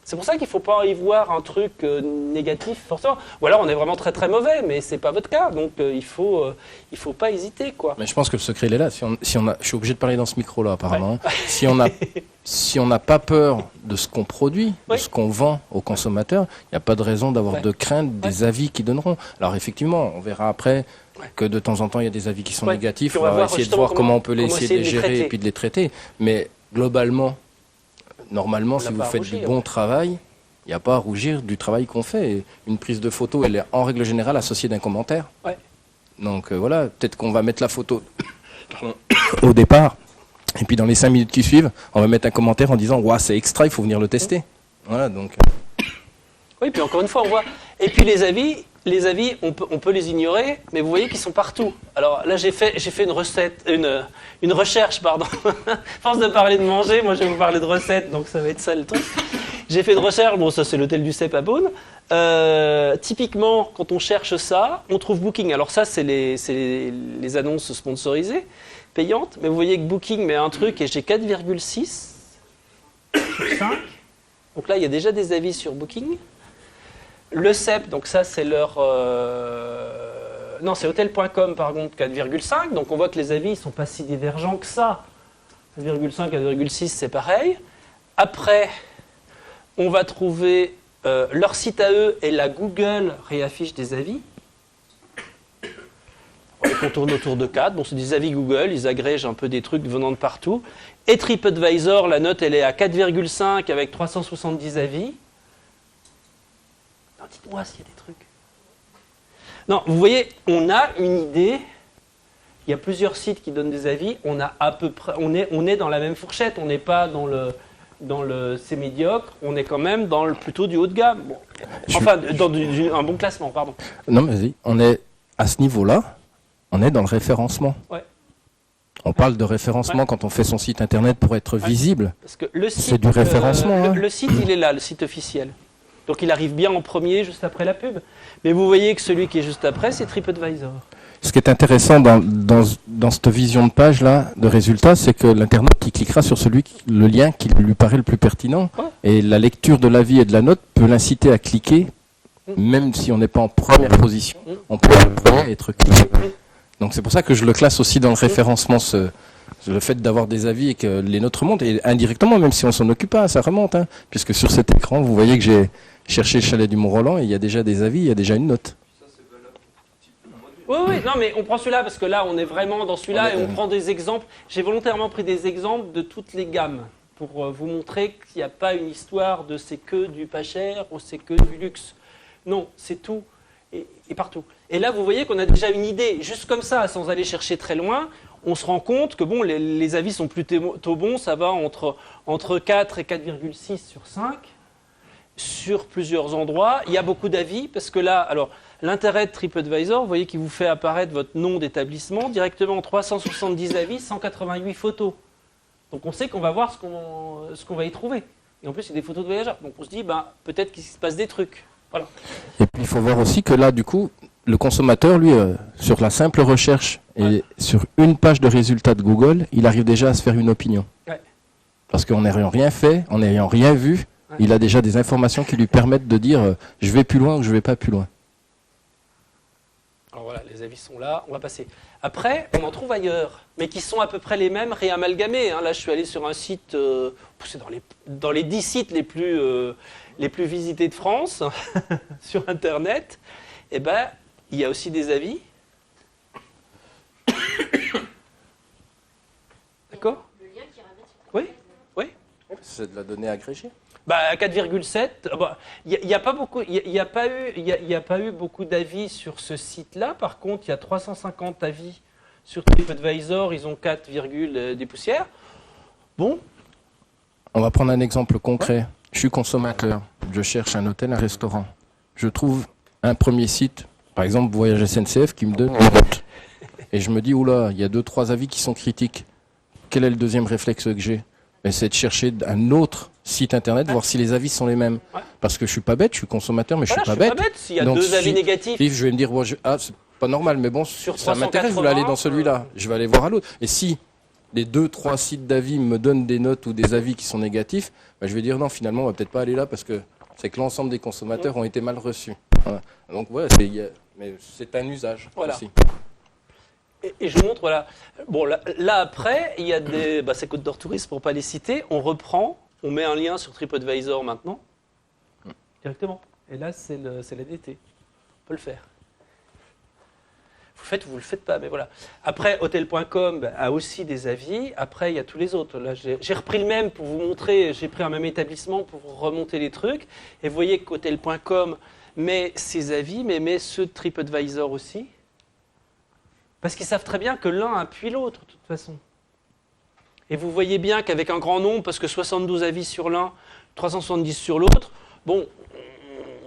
C'est pour ça qu'il ne faut pas y voir un truc négatif forcément. Ou alors on est vraiment très très mauvais, mais ce n'est pas votre cas, donc il ne faut pas hésiter, quoi. Mais je pense que le secret il est là. Je suis obligé de parler dans ce micro-là apparemment. Ouais. Si on n'a pas peur de ce qu'on produit, de ce qu'on vend aux consommateurs, il n'y a pas de raison d'avoir de crainte des avis qu'ils donneront. Alors effectivement, on verra après que de temps en temps il y a des avis qui sont négatifs. On va essayer de voir comment on peut essayer de les gérer et puis de les traiter. Mais globalement, normalement, si vous faites du bon travail, il n'y a pas à rougir du travail qu'on fait. Et une prise de photo, elle est en règle générale associée d'un commentaire. Ouais. Donc voilà, peut-être qu'on va mettre la photo au départ. Et puis dans les 5 minutes qui suivent, on va mettre un commentaire en disant « Ouah, c'est extra, il faut venir le tester ». Voilà, donc... Oui, puis encore une fois, on voit... Et puis les avis, on peut les ignorer, mais vous voyez qu'ils sont partout. Alors là, j'ai fait une recherche, pardon. À force de parler de manger, moi je vais vous parler de recettes, donc ça va être ça le truc. J'ai fait une recherche, bon ça c'est l'hôtel du Cep à Beaune. Typiquement, quand on cherche ça, on trouve Booking. Alors ça, c'est les annonces sponsorisées, payantes. Mais vous voyez que Booking met un truc et j'ai 4,6 sur 5. Donc là, il y a déjà des avis sur Booking. Le Cep, donc ça c'est leur... Non, c'est hotel.com par contre, 4,5. Donc on voit que les avis ne sont pas si divergents que ça. 4,5, 4,6, c'est pareil. Après, on va trouver leur site à eux et la Google réaffiche des avis. On tourne autour de 4. Bon, c'est des avis Google, ils agrègent un peu des trucs venant de partout. Et TripAdvisor, la note, elle est à 4,5 avec 370 avis. Non, dites-moi s'il y a des trucs. Non, vous voyez, on a une idée. Il y a plusieurs sites qui donnent des avis. On a à peu près, on est dans la même fourchette. On n'est pas dans le c'est médiocre. On est quand même dans plutôt du haut de gamme. Bon. Enfin, dans un bon classement, pardon. Non, mais vas-y. On est à ce niveau-là. On est dans le référencement. Ouais. On parle de référencement quand on fait son site internet pour être visible. Parce que le site, c'est du référencement. Le site, il est là, le site officiel. Donc il arrive bien en premier, juste après la pub. Mais vous voyez que celui qui est juste après, c'est TripAdvisor. Ce qui est intéressant dans cette vision de page-là, de résultats, c'est que l'internaute qui cliquera sur le lien qui lui paraît le plus pertinent. Ouais. Et la lecture de l'avis et de la note peut l'inciter à cliquer, même si on n'est pas en première position. On peut être cliqué. Donc c'est pour ça que je le classe aussi dans le référencement, le fait d'avoir des avis et que les nôtres remontent, et indirectement, même si on s'en occupe pas, ça remonte, hein, puisque sur cet écran, vous voyez que j'ai cherché le chalet du Mont-Roland et il y a déjà des avis, il y a déjà une note. Oui, non, mais on prend celui-là parce que là, on est vraiment dans celui-là et on prend des exemples. J'ai volontairement pris des exemples de toutes les gammes pour vous montrer qu'il n'y a pas une histoire de c'est que du pas cher ou c'est que du luxe. Non, c'est tout et partout. Et là, vous voyez qu'on a déjà une idée, juste comme ça, sans aller chercher très loin. On se rend compte que bon, les avis sont plutôt bons, ça va entre 4 et 4,6 sur 5, sur plusieurs endroits. Il y a beaucoup d'avis, parce que là, alors, l'intérêt de TripAdvisor, vous voyez qu'il vous fait apparaître votre nom d'établissement, directement en 370 avis, 188 photos. Donc on sait qu'on va voir ce qu'on va y trouver. Et en plus, c'est des photos de voyageurs. Donc on se dit, ben, peut-être qu'il se passe des trucs. Voilà. Et puis il faut voir aussi que là, du coup, le consommateur, lui, sur la simple recherche et sur une page de résultats de Google, il arrive déjà à se faire une opinion. Ouais. Parce qu'en n'ayant rien fait, en n'ayant rien vu, il a déjà des informations qui lui permettent de dire je vais plus loin ou je vais pas plus loin. Alors voilà, les avis sont là, on va passer. Après, on en trouve ailleurs, mais qui sont à peu près les mêmes réamalgamés. Là, je suis allé sur un site, c'est dans les 10 sites les plus visités de France, sur Internet. Eh ben, il y a aussi des avis. D'accord ? Oui, oui. C'est de la donnée agrégée. Bah, 4,7. Il n'y a pas beaucoup. Il y a pas eu beaucoup d'avis sur ce site-là. Par contre, il y a 350 avis sur TripAdvisor. Ils ont 4, des poussières. Bon. On va prendre un exemple concret. Je suis consommateur. Je cherche un hôtel, un restaurant. Je trouve un premier site, par exemple Voyage SNCF, qui me donne une note. Et je me dis, oula, il y a 2-3 avis qui sont critiques. Quel est le deuxième réflexe que j'ai ? C'est de chercher un autre site internet, voir si les avis sont les mêmes. Ouais. Parce que je suis pas bête, je suis consommateur, mais je suis pas bête. S'il y a 2 avis négatifs. Je vais me dire, bon, c'est pas normal, mais bon, ça m'intéresse, je voulais aller dans celui-là. Je vais aller voir à l'autre. Et si les 2-3 sites d'avis me donnent des notes ou des avis qui sont négatifs, bah, je vais dire non, finalement, on va peut-être pas aller là parce que c'est que l'ensemble des consommateurs ont été mal reçus. Voilà. Donc, ouais, mais c'est un usage aussi. Et je vous montre, voilà. Bon, là après, il y a des. C'est Côte d'Or Tourisme, pour ne pas les citer. On reprend, on met un lien sur TripAdvisor maintenant, directement. Et là, c'est l'ADT. On peut le faire. Vous le faites ou vous ne le faites pas, mais voilà. Après, Hotel.com a aussi des avis. Après, il y a tous les autres. Là, j'ai repris le même pour vous montrer. J'ai pris un même établissement pour remonter les trucs. Et vous voyez qu'Hotel.com met ses avis, mais met ceux de TripAdvisor aussi. Parce qu'ils savent très bien que l'un appuie l'autre, de toute façon. Et vous voyez bien qu'avec un grand nombre, parce que 72 avis sur l'un, 370 sur l'autre, bon,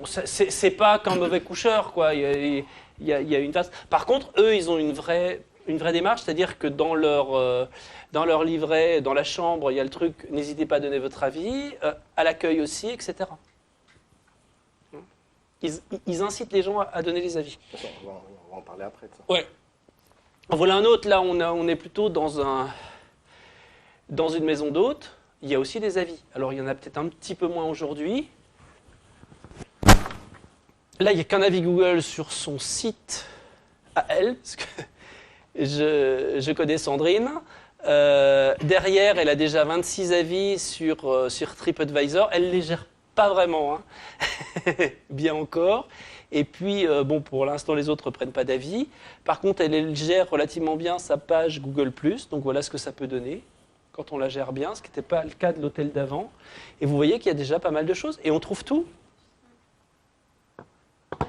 c'est pas qu'un mauvais coucheur, quoi. Il y a une tasse. Par contre, eux, ils ont une vraie démarche, c'est-à-dire que dans leur livret, dans la chambre, il y a le truc, n'hésitez pas à donner votre avis, à l'accueil aussi, etc. Ils incitent les gens à donner les avis. On va en parler après de ça. Ouais. Voilà un autre, là on est plutôt dans une maison d'hôtes, il y a aussi des avis. Alors il y en a peut-être un petit peu moins aujourd'hui. Là il n'y a qu'un avis Google sur son site à elle, parce que je connais Sandrine. Derrière elle a déjà 26 avis sur TripAdvisor, elle ne les gère pas vraiment, hein. Bien encore. Et puis, pour l'instant, les autres ne prennent pas d'avis. Par contre, elle gère relativement bien sa page Google+. Donc, voilà ce que ça peut donner quand on la gère bien, ce qui n'était pas le cas de l'hôtel d'avant. Et vous voyez qu'il y a déjà pas mal de choses. Et on trouve tout.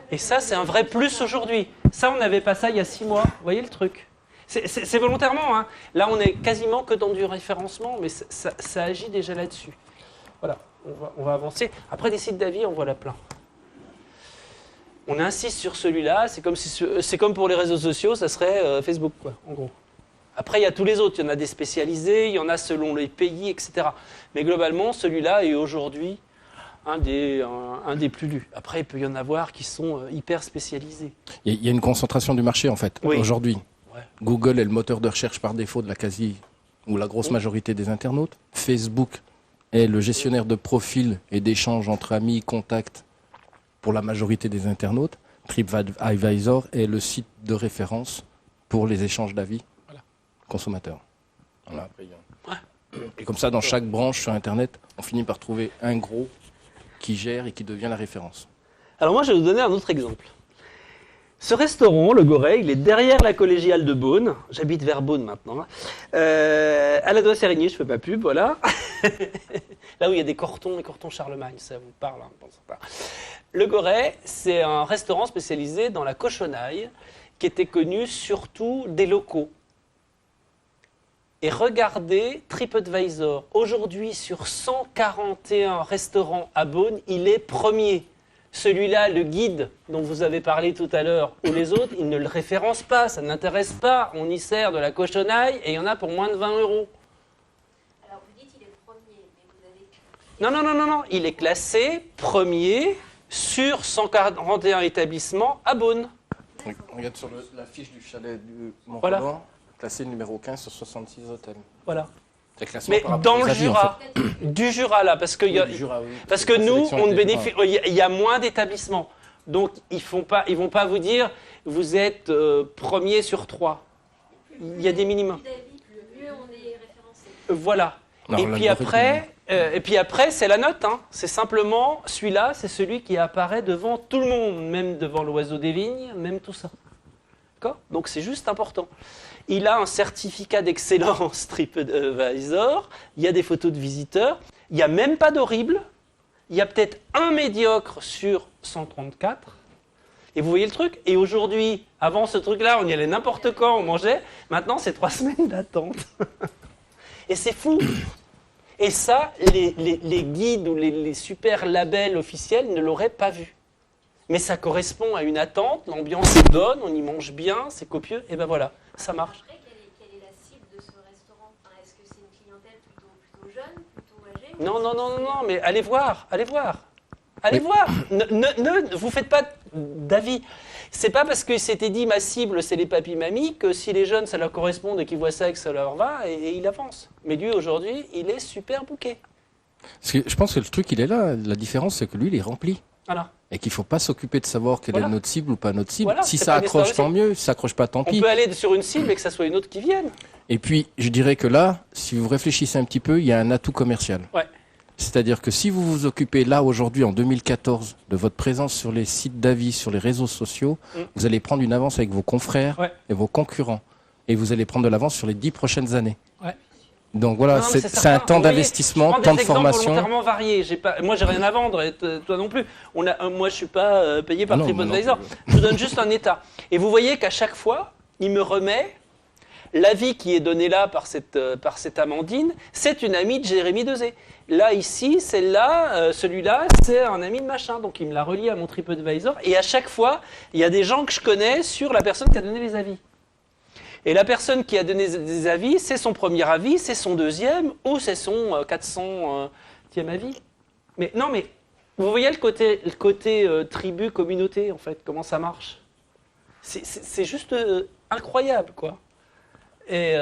Et ça, c'est un vrai plus aujourd'hui. Ça, on n'avait pas ça il y a 6 mois. Vous voyez le truc ? C'est volontairement. Hein. Là, on est quasiment que dans du référencement, mais ça agit déjà là-dessus. Voilà, on va avancer. Après, des sites d'avis, on voit là plein. On insiste sur celui-là, c'est comme pour les réseaux sociaux, ça serait Facebook, quoi, en gros. Après, il y a tous les autres, il y en a des spécialisés, il y en a selon les pays, etc. Mais globalement, celui-là est aujourd'hui un des plus lus. Après, il peut y en avoir qui sont hyper spécialisés. Il y a une concentration du marché, en fait, aujourd'hui. Ouais. Google est le moteur de recherche par défaut de la grosse majorité des internautes. Facebook est le gestionnaire de profils et d'échanges entre amis, contacts, pour la majorité des internautes. TripAdvisor est le site de référence pour les échanges d'avis consommateurs. Voilà. Et comme ça, dans chaque branche sur Internet, on finit par trouver un gros qui gère et qui devient la référence. Alors moi, je vais vous donner un autre exemple. Ce restaurant, le Goret, il est derrière la collégiale de Beaune. J'habite vers Beaune maintenant. À la Doigt-Sérigny, je fais pas pub, voilà. Là où il y a des cortons, les cortons Charlemagne, ça vous parle, hein, je pense pas. Le Goret, c'est un restaurant spécialisé dans la cochonaille qui était connu surtout des locaux. Et regardez TripAdvisor. Aujourd'hui, sur 141 restaurants à Beaune, il est premier. Celui-là, le guide dont vous avez parlé tout à l'heure, ou les autres, ils ne le référencent pas, ça n'intéresse pas. On y sert de la cochonaille et il y en a pour moins de 20 €. Alors vous dites qu'il est premier, mais vous avez Non. Il est classé premier sur 141 établissements à Beaune. Regarde sur la fiche du chalet du Mont-Roland, Voilà. classé numéro 15 sur 66 hôtels. Voilà. C'est classement Mais par rapport dans aux le avis, en Jura, du Jura là, parce que, fait. Oui, du Jura, oui. parce que La nous, sélection on ne était bénéficie, il y a moins d'établissements. Donc, ils vont pas vous dire, vous êtes premier sur 3. Il y a des minimums. Plus mieux on est référencé. Voilà. Non, Et l'algorithme, puis après, c'est la note. Hein. C'est simplement, celui-là, c'est celui qui apparaît devant tout le monde, même devant l'oiseau des vignes, même tout ça. D'accord ? Donc c'est juste important. Il a un certificat d'excellence TripAdvisor, il y a des photos de visiteurs, il n'y a même pas d'horrible, il y a peut-être un médiocre sur 134. Et vous voyez le truc ? Et aujourd'hui, avant ce truc-là, on y allait n'importe quand, on mangeait. Maintenant, c'est 3 semaines d'attente. Et c'est fou. Et ça, les guides ou les super labels officiels ne l'auraient pas vu. Mais ça correspond à une attente, l'ambiance est bonne, on y mange bien, c'est copieux, et ben voilà, ça marche. Après, quelle est la cible de ce restaurant? Enfin, est-ce que c'est une clientèle plutôt jeune, plutôt âgée? Non, mais allez voir. Allez voir. Ne vous faites pas d'avis. C'est pas parce que c'était dit ma cible, c'est les papis-mamies, que si les jeunes, ça leur correspond et qu'ils voient ça et que ça leur va, et il avance. Mais lui, aujourd'hui, il est super booké. Parce que je pense que le truc, il est là. La différence, c'est que lui, il est rempli. Voilà. Et qu'il ne faut pas s'occuper de savoir quelle Voilà. est notre cible ou pas notre cible. Voilà, Si c'est ça pas une accroche, histoire tant de mieux. Si ça accroche pas, tant On pis. peut aller sur une cible et que ça soit une autre qui vienne. Et puis, je dirais que là, si vous réfléchissez un petit peu, il y a un atout commercial. Ouais. C'est-à-dire que si vous vous occupez là, aujourd'hui, en 2014, de votre présence sur les sites d'avis, sur les réseaux sociaux, vous allez prendre une avance avec vos confrères Ouais. et vos concurrents. Et vous allez prendre de l'avance sur les 10 prochaines années. Ouais. Donc voilà, Non, mais c'est certain. un temps Vous voyez, d'investissement, je prends temps des de exemples formation. volontairement variés. Moi, j'ai rien à vendre, et toi non plus. Moi, je suis pas payé par Ah non, moi non TripAdvisor. plus. Je vous donne juste un état. Et vous voyez qu'à chaque fois, il me remet l'avis qui est donné là par cette Amandine. C'est une amie de Jérémy Dezé. Là, ici, celle-là, celui-là, c'est un ami de machin. Donc, il me l'a relié à mon TripAdvisor. Et à chaque fois, il y a des gens que je connais sur la personne qui a donné les avis. Et la personne qui a donné des avis, c'est son premier avis, c'est son deuxième, ou c'est son 400e avis. Mais non, mais vous voyez le côté tribu, communauté, en fait, comment ça marche. C'est juste incroyable, quoi. Et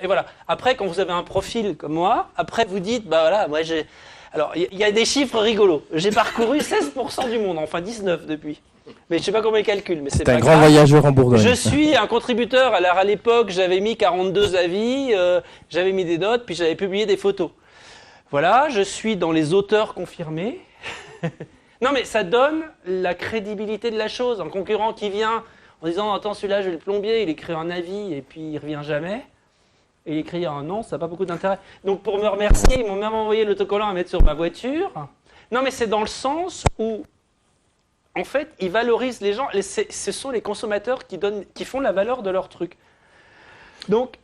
voilà. Après, quand vous avez un profil comme moi, après vous dites, bah voilà, moi j'ai... Alors, il y a des chiffres rigolos. J'ai parcouru 16% du monde, enfin 19 depuis. Mais je sais pas comment ils calculent, mais c'est pas C'est un grand grave. voyageur en Bourgogne. Je suis un contributeur. Alors à l'époque, j'avais mis 42 avis, j'avais mis des notes, puis j'avais publié des photos. Voilà, je suis dans les auteurs confirmés. Non, mais ça donne la crédibilité de la chose. Un concurrent qui vient en disant « Attends, celui-là, j'ai le plombier, il écrit un avis et puis il revient jamais. » Et il écrit un non, ça n'a pas beaucoup d'intérêt. Donc pour me remercier, ils m'ont même envoyé l'autocollant à mettre sur ma voiture. Non, mais c'est dans le sens où en fait, ils valorisent les gens. Ce sont les consommateurs qui font la valeur de leur truc. Donc,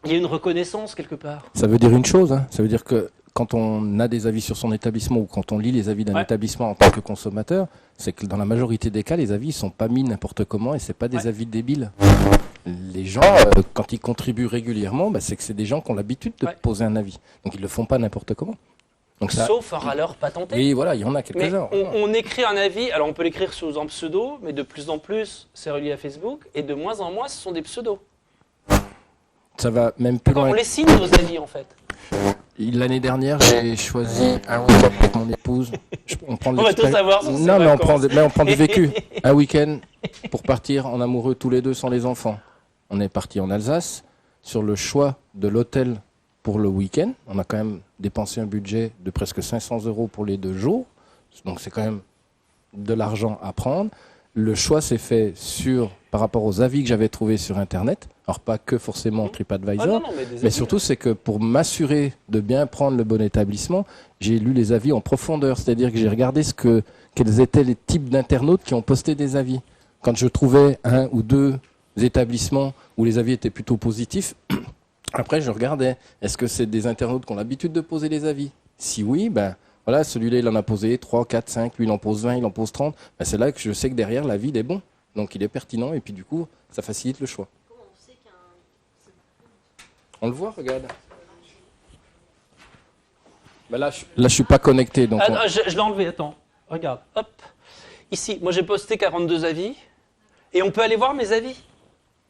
il y a une reconnaissance quelque part. Ça veut dire une chose, hein. Ça veut dire que quand on a des avis sur son établissement ou quand on lit les avis d'un Ouais. établissement en tant que consommateur, c'est que dans la majorité des cas, les avis ne sont pas mis n'importe comment et c'est pas des avis débiles. Les gens, quand ils contribuent régulièrement, c'est que c'est des gens qui ont l'habitude de Ouais. poser un avis. Donc ils le font pas n'importe comment. Donc ça... Sauf un râleur patenté. Oui, voilà, il y en a Mais quelques-uns. on écrit un avis, alors on peut l'écrire sous un pseudo, mais de plus en plus, c'est relié à Facebook, et de moins en moins, ce sont des pseudos. Ça va même plus On loin. les signe, nos avis, en fait. L'année dernière, j'ai choisi un week-end avec mon épouse. On prend de On va tous l'expérience. savoir sur ces Non, mais vacances. on prend du vécu. Un week-end pour partir en amoureux tous les deux sans les enfants. On est parti en Alsace. Sur le choix de l'hôtel pour le week-end, on a quand même dépensé un budget de presque 500 € pour les 2 jours. Donc c'est quand même de l'argent à prendre. Le choix s'est fait par rapport aux avis que j'avais trouvés sur Internet. Alors pas que forcément TripAdvisor. Ah non, non, mais des Mais avis, surtout, c'est que pour m'assurer de bien prendre le bon établissement, j'ai lu les avis en profondeur. C'est-à-dire que j'ai regardé quels étaient les types d'internautes qui ont posté des avis. Quand je trouvais un ou deux établissements où les avis étaient plutôt positifs, après je regardais, est-ce que c'est des internautes qui ont l'habitude de poser les avis? Si oui, voilà, celui-là il en a posé 3, 4, 5, lui il en pose 20, il en pose 30. C'est là que je sais que derrière l'avis il est bon. Donc il est pertinent et puis du coup, ça facilite le choix. Comment on sait qu'un... On le voit, regarde. Bah là, je suis pas connecté. Donc Ah, non, je l'ai enlevé, attends. Regarde, hop. Ici, moi j'ai posté 42 avis. Et on peut aller voir mes avis.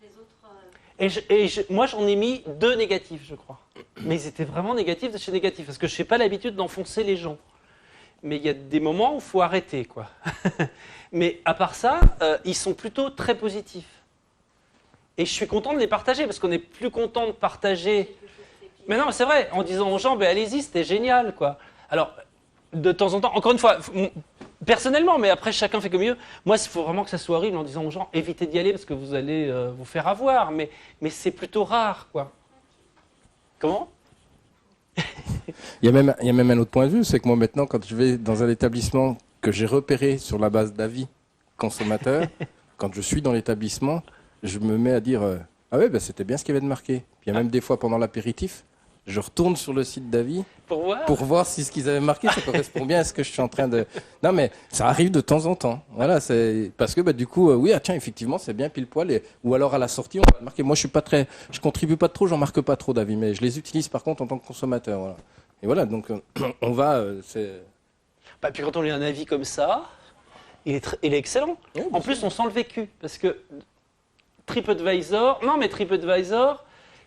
Les autres. Moi j'en ai mis 2 négatifs, je crois. Mais ils étaient vraiment négatifs de chez négatifs. Parce que je n'ai pas l'habitude d'enfoncer les gens. Mais il y a des moments où il faut arrêter, quoi. Mais à part ça, ils sont plutôt très positifs. Et je suis content de les partager, parce qu'on est plus content de partager. Mais non, c'est vrai, en disant aux gens, ben, allez-y, c'était génial, quoi. Alors, de temps en temps, encore une fois, personnellement, mais après chacun fait comme mieux. Moi, il faut vraiment que ça soit horrible en disant aux gens, évitez d'y aller parce que vous allez vous faire avoir. Mais c'est plutôt rare, quoi. Comment ? il y a même un autre point de vue, c'est que moi maintenant, quand je vais dans un établissement que j'ai repéré sur la base d'avis consommateurs, quand je suis dans l'établissement, je me mets à dire ah ouais, bah, c'était bien ce qu'il y avait de marqué. Puis il y a même des fois pendant l'apéritif, je retourne sur le site d'avis pour voir si ce qu'ils avaient marqué ça correspond bien à ce que je suis en train de. Non mais ça arrive de temps en temps. Voilà, c'est parce que bah, du coup oui, ah tiens effectivement c'est bien pile poil ou alors à la sortie on va le marquer. Moi je contribue pas trop, j'en marque pas trop d'avis, mais je les utilise par contre en tant que consommateur. Voilà. Et voilà donc on va. Bah, puis quand on lit un avis comme ça, il est excellent. Oui, en plus on sent le vécu parce que TripAdvisor,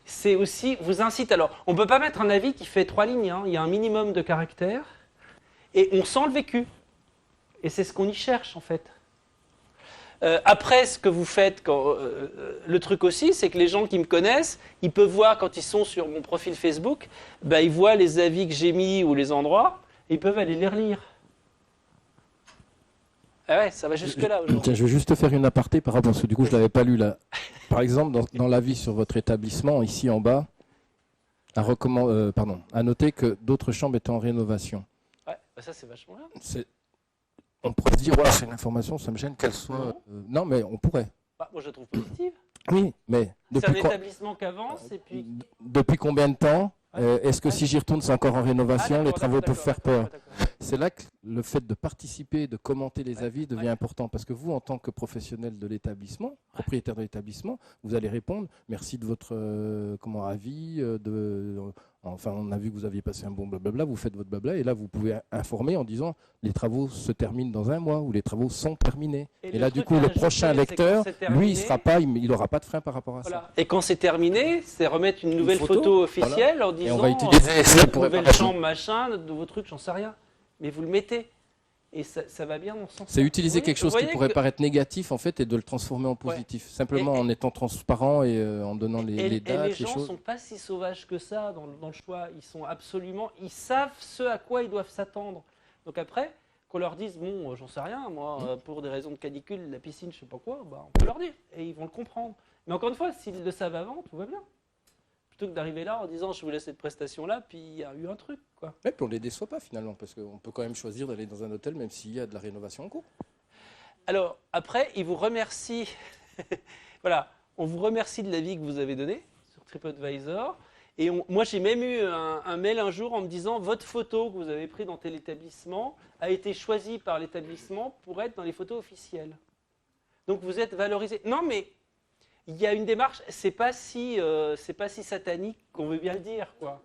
c'est aussi, vous incite. Alors, on ne peut pas mettre un avis qui fait 3 lignes, hein. Il y a un minimum de caractères, et on sent le vécu. Et c'est ce qu'on y cherche, en fait. Après, ce que vous faites, le truc aussi, c'est que les gens qui me connaissent, ils peuvent voir quand ils sont sur mon profil Facebook, bah, ils voient les avis que j'ai mis ou les endroits, et ils peuvent aller les relire. Ah ouais, ça va jusque-là aujourd'hui. Tiens, je vais juste te faire une aparté par rapport, parce que du coup je ne l'avais pas lu là. Par exemple, dans l'avis sur votre établissement, ici en bas, à noter que d'autres chambres étaient en rénovation. Ouais, bah ça c'est vachement bien. On pourrait se dire, voilà, c'est une information, ça me gêne qu'elle soit. Non, mais on pourrait. Bah, moi je la trouve positive. Oui, mais C'est un établissement qui avance et puis. Depuis combien de temps est-ce que si j'y retourne, c'est encore en rénovation, les travaux peuvent faire peur. C'est là que le fait de participer, de commenter les avis devient important. Parce que vous, en tant que professionnel de l'établissement, propriétaire de l'établissement, vous allez répondre merci de votre avis. Enfin, on a vu que vous aviez passé un bon blablabla, vous faites votre blabla. Et là, vous pouvez informer en disant les travaux se terminent dans un mois ou les travaux sont terminés. Et là, du coup, le prochain lecteur, lui, il n'aura pas de frein par rapport à ça. Et quand c'est terminé, c'est remettre une nouvelle photo officielle en disant et on va utiliser ça pour nouvelle chambre, machin, de nouveaux trucs, j'en sais rien. Mais vous le mettez. Et ça va bien dans ce sens. C'est utiliser quelque chose qui pourrait paraître négatif en fait et de le transformer en positif. Simplement en étant transparent et en donnant les dates, les gens ne sont pas si sauvages que ça dans le choix. Ils savent ce à quoi ils doivent s'attendre. Donc après, qu'on leur dise, bon, j'en sais rien, moi, pour des raisons de canicule, la piscine, je sais pas quoi, bah, on peut leur dire. Et ils vont le comprendre. Mais encore une fois, s'ils le savent avant, tout va bien. Plutôt que d'arriver là en disant je vous laisse cette prestation-là, puis il y a eu un truc, quoi. Et puis on ne les déçoit pas finalement, parce qu'on peut quand même choisir d'aller dans un hôtel même s'il y a de la rénovation en cours. Alors, après, ils vous remercient. Voilà, on vous remercie de l'avis que vous avez donné sur TripAdvisor. Et moi, j'ai même eu un mail un jour en me disant votre photo que vous avez prise dans tel établissement a été choisie par l'établissement pour être dans les photos officielles. Donc vous êtes valorisé. Non, mais il y a une démarche, c'est pas si satanique qu'on veut bien le dire, quoi.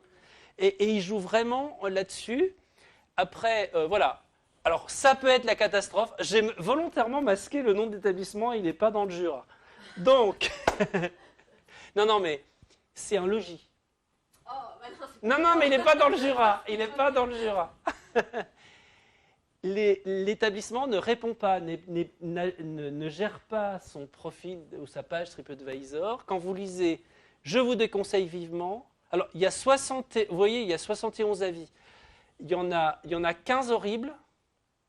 Et ils jouent vraiment là-dessus. Après, voilà. Alors, ça peut être la catastrophe. J'ai volontairement masqué le nom de l'établissement, il n'est pas dans le Jura. Donc, non, mais c'est un logis. Oh, bah Non, mais il n'est pas dans le Jura. Il n'est pas dans le Jura. L'établissement ne répond pas, ne gère pas son profil ou sa page TripAdvisor. Quand vous lisez, je vous déconseille vivement. Alors, il y a 71 avis. Il y en a 15 horribles,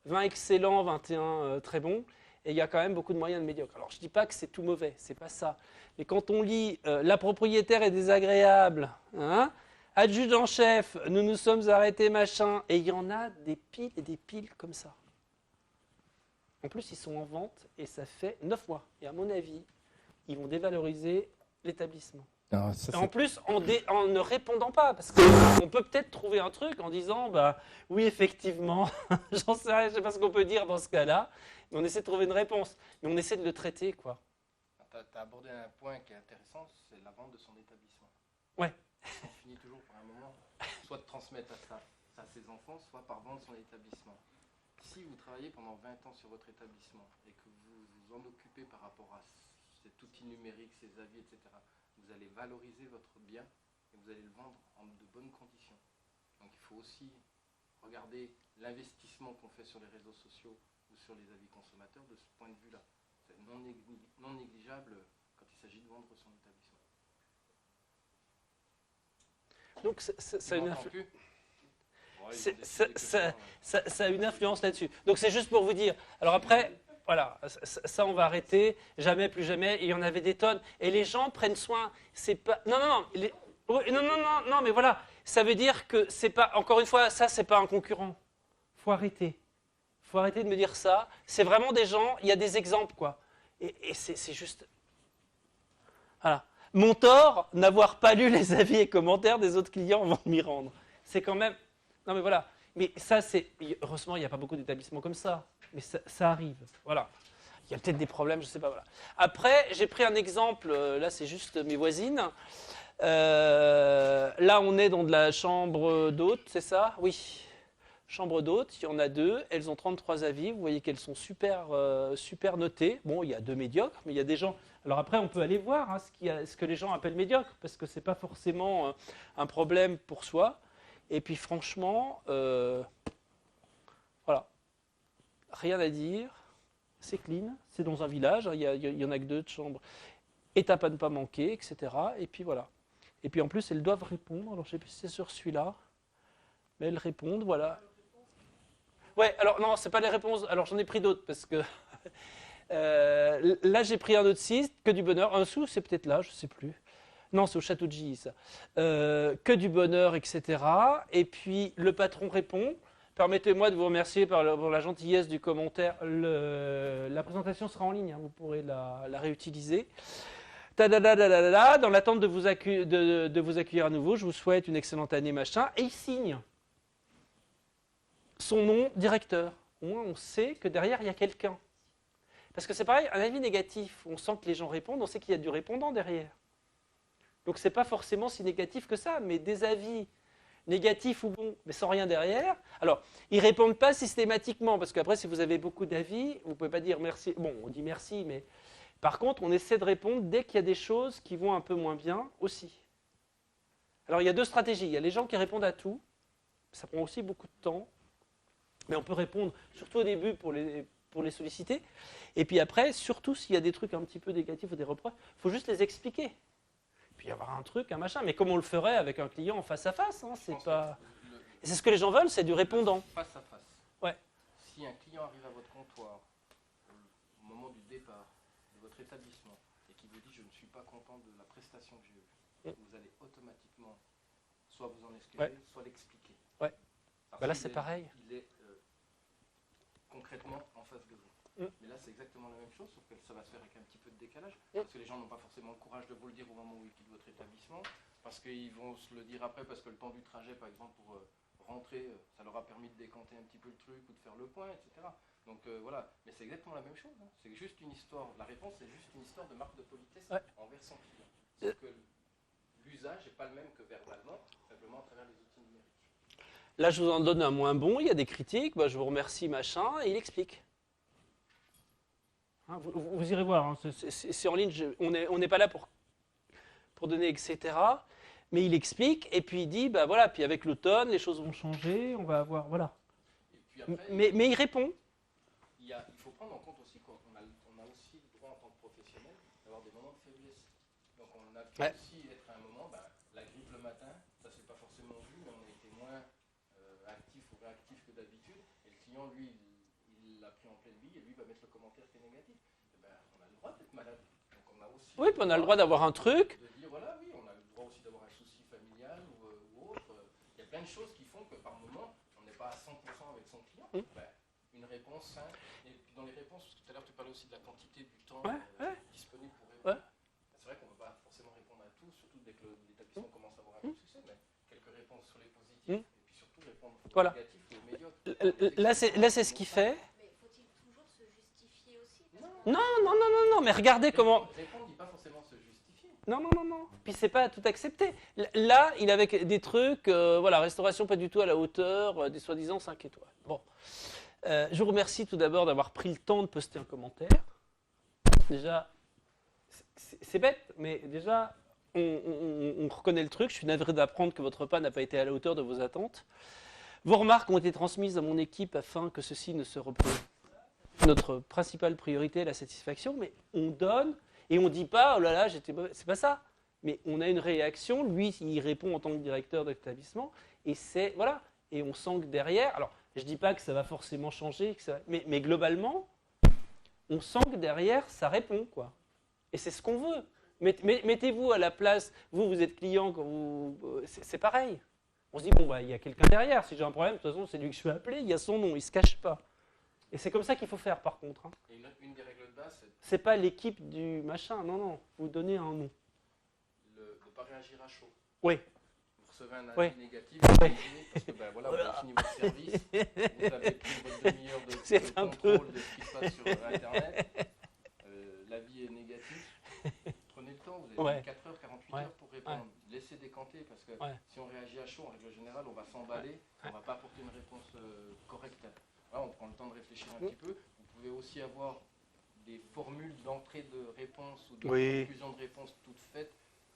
20 excellents, 21 très bons. Et il y a quand même beaucoup de moyens de médiocres. Alors, je ne dis pas que c'est tout mauvais, c'est pas ça. Mais quand on lit la propriétaire est désagréable, hein, adjudant-chef, nous nous sommes arrêtés, machin, et il y en a des piles et des piles comme ça. En plus, ils sont en vente et ça fait 9 mois. Et à mon avis, ils vont dévaloriser l'établissement. En plus, en ne répondant pas, parce qu'on peut peut-être trouver un truc en disant, bah oui, effectivement, j'en sais rien, je ne sais pas ce qu'on peut dire dans ce cas-là, mais on essaie de trouver une réponse, mais on essaie de le traiter, quoi. Tu as abordé un point qui est intéressant, c'est la vente de son établissement. Ouais. On finit toujours par un moment, soit de transmettre à à ses enfants, soit par vendre son établissement. Si vous travaillez pendant 20 ans sur votre établissement et que vous vous en occupez par rapport à cet outil numérique, ces avis, etc., vous allez valoriser votre bien et vous allez le vendre en de bonnes conditions. Donc il faut aussi regarder l'investissement qu'on fait sur les réseaux sociaux ou sur les avis consommateurs de ce point de vue-là. C'est non négligeable quand il s'agit de vendre son établissement. Donc ça a une influence. Ouais, Ça a une influence là-dessus. Donc c'est juste pour vous dire. Alors après, voilà, ça on va arrêter. Jamais, plus jamais. Il y en avait des tonnes. Et les gens prennent soin. C'est pas. Non, non, non. Non, mais voilà. Ça veut dire que c'est pas. Encore une fois, ça c'est pas un concurrent. Faut arrêter. Faut arrêter de me dire ça. C'est vraiment des gens. Il y a des exemples quoi. Et c'est juste. Voilà. Mon tort, n'avoir pas lu les avis et commentaires des autres clients avant de m'y rendre. C'est quand même. Non mais voilà, mais ça c'est, heureusement il n'y a pas beaucoup d'établissements comme ça, mais ça arrive, voilà. Il y a peut-être des problèmes, je ne sais pas, voilà. Après, j'ai pris un exemple, là c'est juste mes voisines. Là on est dans de la chambre d'hôte, c'est ça? Oui, chambre d'hôte, il y en a 2, elles ont 33 avis, vous voyez qu'elles sont super notées. Bon, il y a 2 médiocres, mais il y a des gens... Alors après on peut aller voir hein, ce que les gens appellent médiocre, parce que ce n'est pas forcément un problème pour soi. Et puis franchement, voilà, rien à dire, c'est clean, c'est dans un village, il y en a que 2 de chambres, étape à ne pas manquer, etc. Et puis voilà. Et puis en plus, elles doivent répondre, alors je ne sais plus si c'est sur celui-là, mais elles répondent, voilà. Ouais, alors non, c'est pas les réponses, alors j'en ai pris d'autres, parce que là j'ai pris un autre site, que du bonheur, un sou, c'est peut-être là, je ne sais plus. Non, c'est au Château de Gilly, ça. Que du bonheur, etc. Et puis, le patron répond. Permettez-moi de vous remercier pour la gentillesse du commentaire. La présentation sera en ligne, hein, vous pourrez la réutiliser. Tadadadadada, dans l'attente de vous accueillir à nouveau, je vous souhaite une excellente année, machin. Et il signe son nom, directeur. Au moins, on sait que derrière, il y a quelqu'un. Parce que c'est pareil, un avis négatif, on sent que les gens répondent, on sait qu'il y a du répondant derrière. Donc ce n'est pas forcément si négatif que ça, mais des avis négatifs ou bons, mais sans rien derrière. Alors, ils ne répondent pas systématiquement, parce qu'après, si vous avez beaucoup d'avis, vous ne pouvez pas dire merci. Bon, on dit merci, mais par contre, on essaie de répondre dès qu'il y a des choses qui vont un peu moins bien aussi. Alors, il y a 2 stratégies. Il y a les gens qui répondent à tout, ça prend aussi beaucoup de temps, mais on peut répondre, surtout au début, pour les solliciter. Et puis après, surtout s'il y a des trucs un petit peu négatifs ou des reproches, il faut juste les expliquer. Puis avoir un truc, un machin, mais comme on le ferait avec un client en face à face, hein, c'est pas. Et c'est ce que les gens veulent, c'est du répondant. Face à face. Ouais. Si un client arrive à votre comptoir au moment du départ de votre établissement et qui vous dit je ne suis pas content de la prestation que j'ai eue, vous allez automatiquement soit vous en excuser, soit l'expliquer. Ouais. Bah là c'est pareil. Il est concrètement en face de vous. Mais là, c'est exactement la même chose, sauf que ça va se faire avec un petit peu de décalage, parce que les gens n'ont pas forcément le courage de vous le dire au moment où ils quittent votre établissement, parce qu'ils vont se le dire après, parce que le temps du trajet, par exemple, pour rentrer, ça leur a permis de décanter un petit peu le truc ou de faire le point, etc. Donc voilà, mais c'est exactement la même chose. Hein. C'est juste une histoire, la réponse, c'est juste une histoire de marque de politesse envers son client. Sauf que l'usage n'est pas le même que verbalement, simplement à travers les outils numériques. Là, je vous en donne un moins bon, il y a des critiques, bah, je vous remercie, machin, et il explique. Hein, vous irez voir, hein, c'est en ligne, on n'est pas là pour donner, etc. Mais il explique, et puis il dit, bah voilà, puis avec l'automne, les choses vont changer, on va avoir, voilà. Et puis après, mais il répond. Il faut prendre en compte aussi qu'on a aussi le droit en tant que professionnel d'avoir des moments de faiblesse. Donc on a pu aussi être à un moment, la grippe le matin, ça s'est pas forcément vu, mais on a été moins actif ou réactif que d'habitude, et le client, lui, il l'a pris en pleine vie, et lui va mettre le commentaire qui est négatif. Et on a le droit d'être malade. Donc on a aussi oui, puis on a le droit d'avoir un truc. De dire, voilà, oui, on a le droit aussi d'avoir un souci familial ou autre. Il y a plein de choses qui font que par moment, on n'est pas à 100% avec son client. Une réponse simple. Et puis dans les réponses, tout à l'heure tu parlais aussi de la quantité du temps disponible pour répondre. C'est vrai qu'on ne peut pas forcément répondre à tout, surtout dès que l'établissement commence à avoir un peu de succès, mais quelques réponses sur les positifs, et puis surtout répondre aux négatifs et aux médiocres. Là, c'est ce qu'il fait. Mais faut-il toujours se justifier aussi Non, mais regardez comment... Répondre ne dit pas forcément se justifier. Non, non, non, non. Puis c'est pas tout accepté. Là, il avait des trucs, voilà, restauration pas du tout à la hauteur, des soi-disant 5 étoiles. Bon. Je vous remercie tout d'abord d'avoir pris le temps de poster un commentaire. Déjà, c'est bête, mais déjà, on reconnaît le truc. Je suis navré d'apprendre que votre repas n'a pas été à la hauteur de vos attentes. Vos remarques ont été transmises à mon équipe afin que ceci ne se reproduise. Notre principale priorité est la satisfaction, mais on donne et on ne dit pas « oh là là, j'étais mauvais ». C'est pas ça. Mais on a une réaction, lui, il répond en tant que directeur d'établissement, et c'est, voilà, et on sent que derrière, alors je ne dis pas que ça va forcément changer, mais globalement, on sent que derrière, ça répond, quoi. Et c'est ce qu'on veut. Mettez-vous à la place, vous êtes client, c'est pareil. On se dit, bon, bah, il y a quelqu'un derrière, si j'ai un problème, de toute façon, c'est lui que je vais appeler, il y a son nom, il ne se cache pas. Et c'est comme ça qu'il faut faire, par contre. Hein. Et une des règles de base, c'est pas l'équipe du machin, non, non, vous donnez un nom. de ne pas réagir à chaud. Oui. Vous recevez un avis Oui. négatif, vous parce que ben, voilà, vous avez fini votre service, vous avez pris votre demi-heure de contrôle de ce qui se passe sur Internet, l'avis est négatif. Prenez le temps, vous avez 4 heures, 48 heures pour répondre. Laissez décanter, parce que si on réagit à chaud, en règle générale, on va s'emballer, on ne va pas apporter une réponse correcte. Voilà, on prend le temps de réfléchir un petit peu. Vous pouvez aussi avoir des formules d'entrée de réponse ou de conclusion de réponse toutes faites.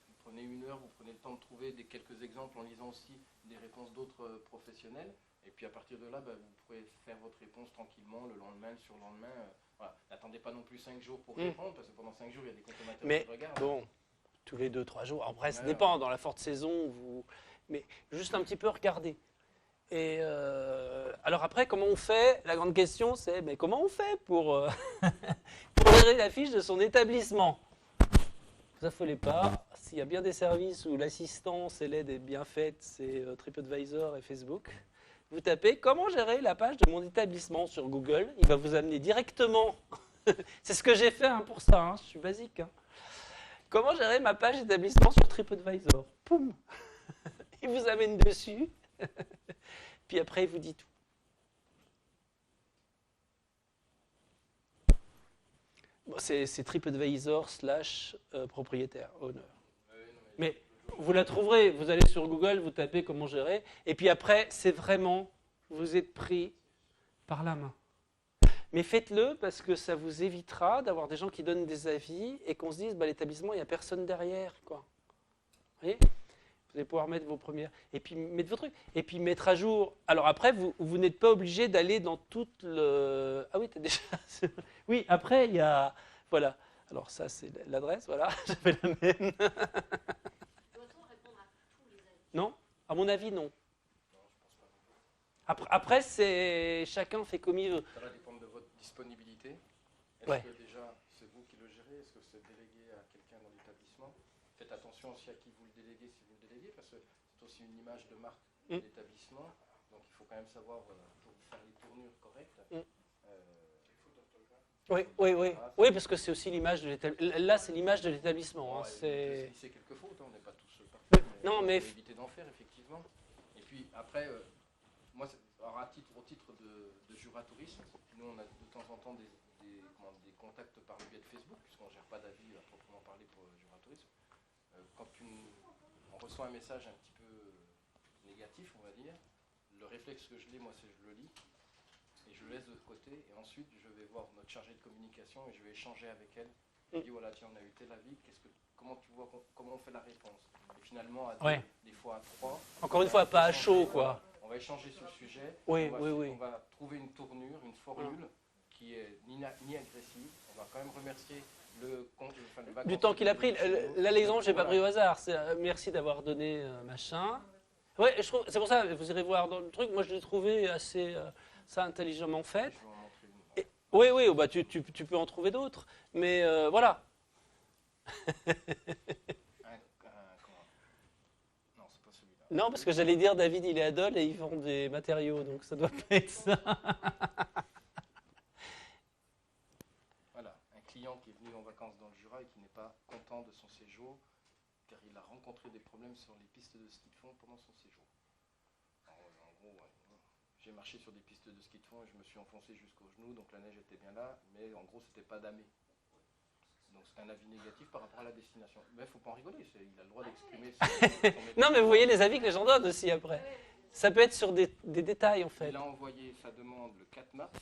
Vous prenez 1 heure, vous prenez le temps de trouver quelques exemples en lisant aussi des réponses d'autres professionnels. Et puis à partir de là, vous pourrez faire votre réponse tranquillement, le lendemain, le surlendemain. Voilà. N'attendez pas non plus 5 jours pour répondre, parce que pendant 5 jours, il y a des consommateurs qui regardent. Bon, tous les 2-3 jours. Après, ça dépend, dans la forte saison, mais juste un petit peu regarder. Et alors après, comment on fait? La grande question, c'est mais comment on fait pour gérer la fiche de son établissement? Ne vous affolez pas. S'il y a bien des services où l'assistance et l'aide est bien faite, c'est TripAdvisor et Facebook. Vous tapez « Comment gérer la page de mon établissement » sur Google. Il va vous amener directement. C'est ce que j'ai fait pour ça, hein. Je suis basique. Hein. Comment gérer ma page d'établissement sur TripAdvisor? Poum. Il vous amène dessus. Puis après, il vous dit tout. Bon, c'est TripAdvisor / propriétaire, owner. Mais vous la trouverez, vous allez sur Google, vous tapez comment gérer, et puis après, c'est vraiment, vous êtes pris par la main. Mais faites-le parce que ça vous évitera d'avoir des gens qui donnent des avis et qu'on se dise, l'établissement, il n'y a personne derrière, quoi. Vous voyez ? Vous allez pouvoir mettre vos premières, et puis mettre vos trucs, et puis mettre à jour. Alors après, vous n'êtes pas obligé d'aller dans toute le... Ah oui, t'as déjà... Oui, après, il y a... Voilà. Alors ça, c'est l'adresse, voilà. J'avais la même. Doit-on répondre à tous les avis? Non, à mon avis, non. Après, c'est chacun fait comme il veut. Ça va dépendre de votre disponibilité. Est-ce que déjà, c'est vous qui le gérez? Est-ce que c'est délégué à quelqu'un dans l'établissement? Faites attention aussi à qui vous le déléguez, si vous le déléguez, parce que c'est aussi une image de marque de l'établissement. Donc il faut quand même savoir, pour faire les tournures correctes. Oui, parce que c'est aussi l'image de l'établissement. Là, c'est l'image de l'établissement. C'est quelques fautes, on n'est pas tous parfaits. Non, mais... Il faut éviter d'en faire, effectivement. Et puis après, moi, au titre de Jura Tourisme, nous, on a de temps en temps des contacts par le biais de Facebook, puisqu'on ne gère pas d'avis à proprement parler pour Jura Tourisme. Quand on reçoit un message un petit peu négatif, on va dire, le réflexe que je l'ai, moi, c'est que je le lis. Et je le laisse de côté, et ensuite je vais voir notre chargée de communication et je vais échanger avec elle. Je dis voilà, tiens, on a eu tel avis, comment tu vois, comment on fait la réponse? Et finalement, à deux, des fois à 3. Encore une fois, pas à chaud, quoi. On va échanger sur le sujet. On va trouver une tournure, une formule qui est ni agressive. On va quand même remercier du temps qu'il a pris. Là, l'exemple, je n'ai pas pris au hasard. Merci d'avoir donné machin. Ouais, c'est pour ça, vous irez voir dans le truc. Moi, je l'ai trouvé assez ça intelligemment fait. Oui, tu peux en trouver d'autres. Mais voilà. Non, c'est pas celui-là. Non, parce que j'allais dire, David, il est à Dole et ils vendent des matériaux, donc ça doit pas être ça. Voilà, un client qui est venu en vacances dans le Jura et qui n'est pas content de son séjour, car il a rencontré des problèmes sur les pistes de ski de fond pendant son séjour. En gros, j'ai marché sur des pistes de ski de fond et je me suis enfoncé jusqu'aux genoux, donc la neige était bien là, mais en gros, c'était pas damé. Donc c'est un avis négatif par rapport à la destination. Mais il ne faut pas en rigoler, il a le droit d'exprimer Non, mais vous voyez les avis que les gens donnent aussi après. Ça peut être sur des détails en fait. Il a envoyé sa demande le 4 mars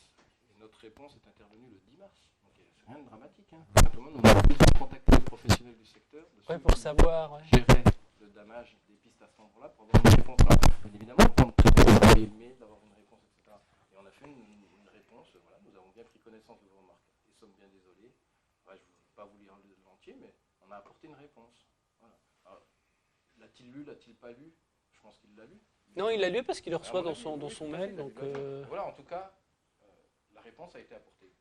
et notre réponse est intervenue le 10 mars. Donc c'est rien de dramatique. Hein. Simplement, nous avons besoin de contacter les professionnels du secteur, de ceux Pour qui savoir. Ouais. géraient le damage des pistes à cet endroit-là pour avoir une réponse. Alors, bien évidemment, prendre très peu de mail, d'avoir une réponse, etc. Et on a fait une réponse. Voilà, nous avons bien pris connaissance de vos remarques. Et sommes bien désolés. Ouais, je ne vais pas vous lire l'entier, mais on a apporté une réponse. Voilà. Alors, l'a-t-il lu, l'a-t-il pas lu? Je pense qu'il l'a lu. Non, il l'a lu parce qu'il le reçoit dans son mail. Donc, voilà, en tout cas, la réponse a été apportée.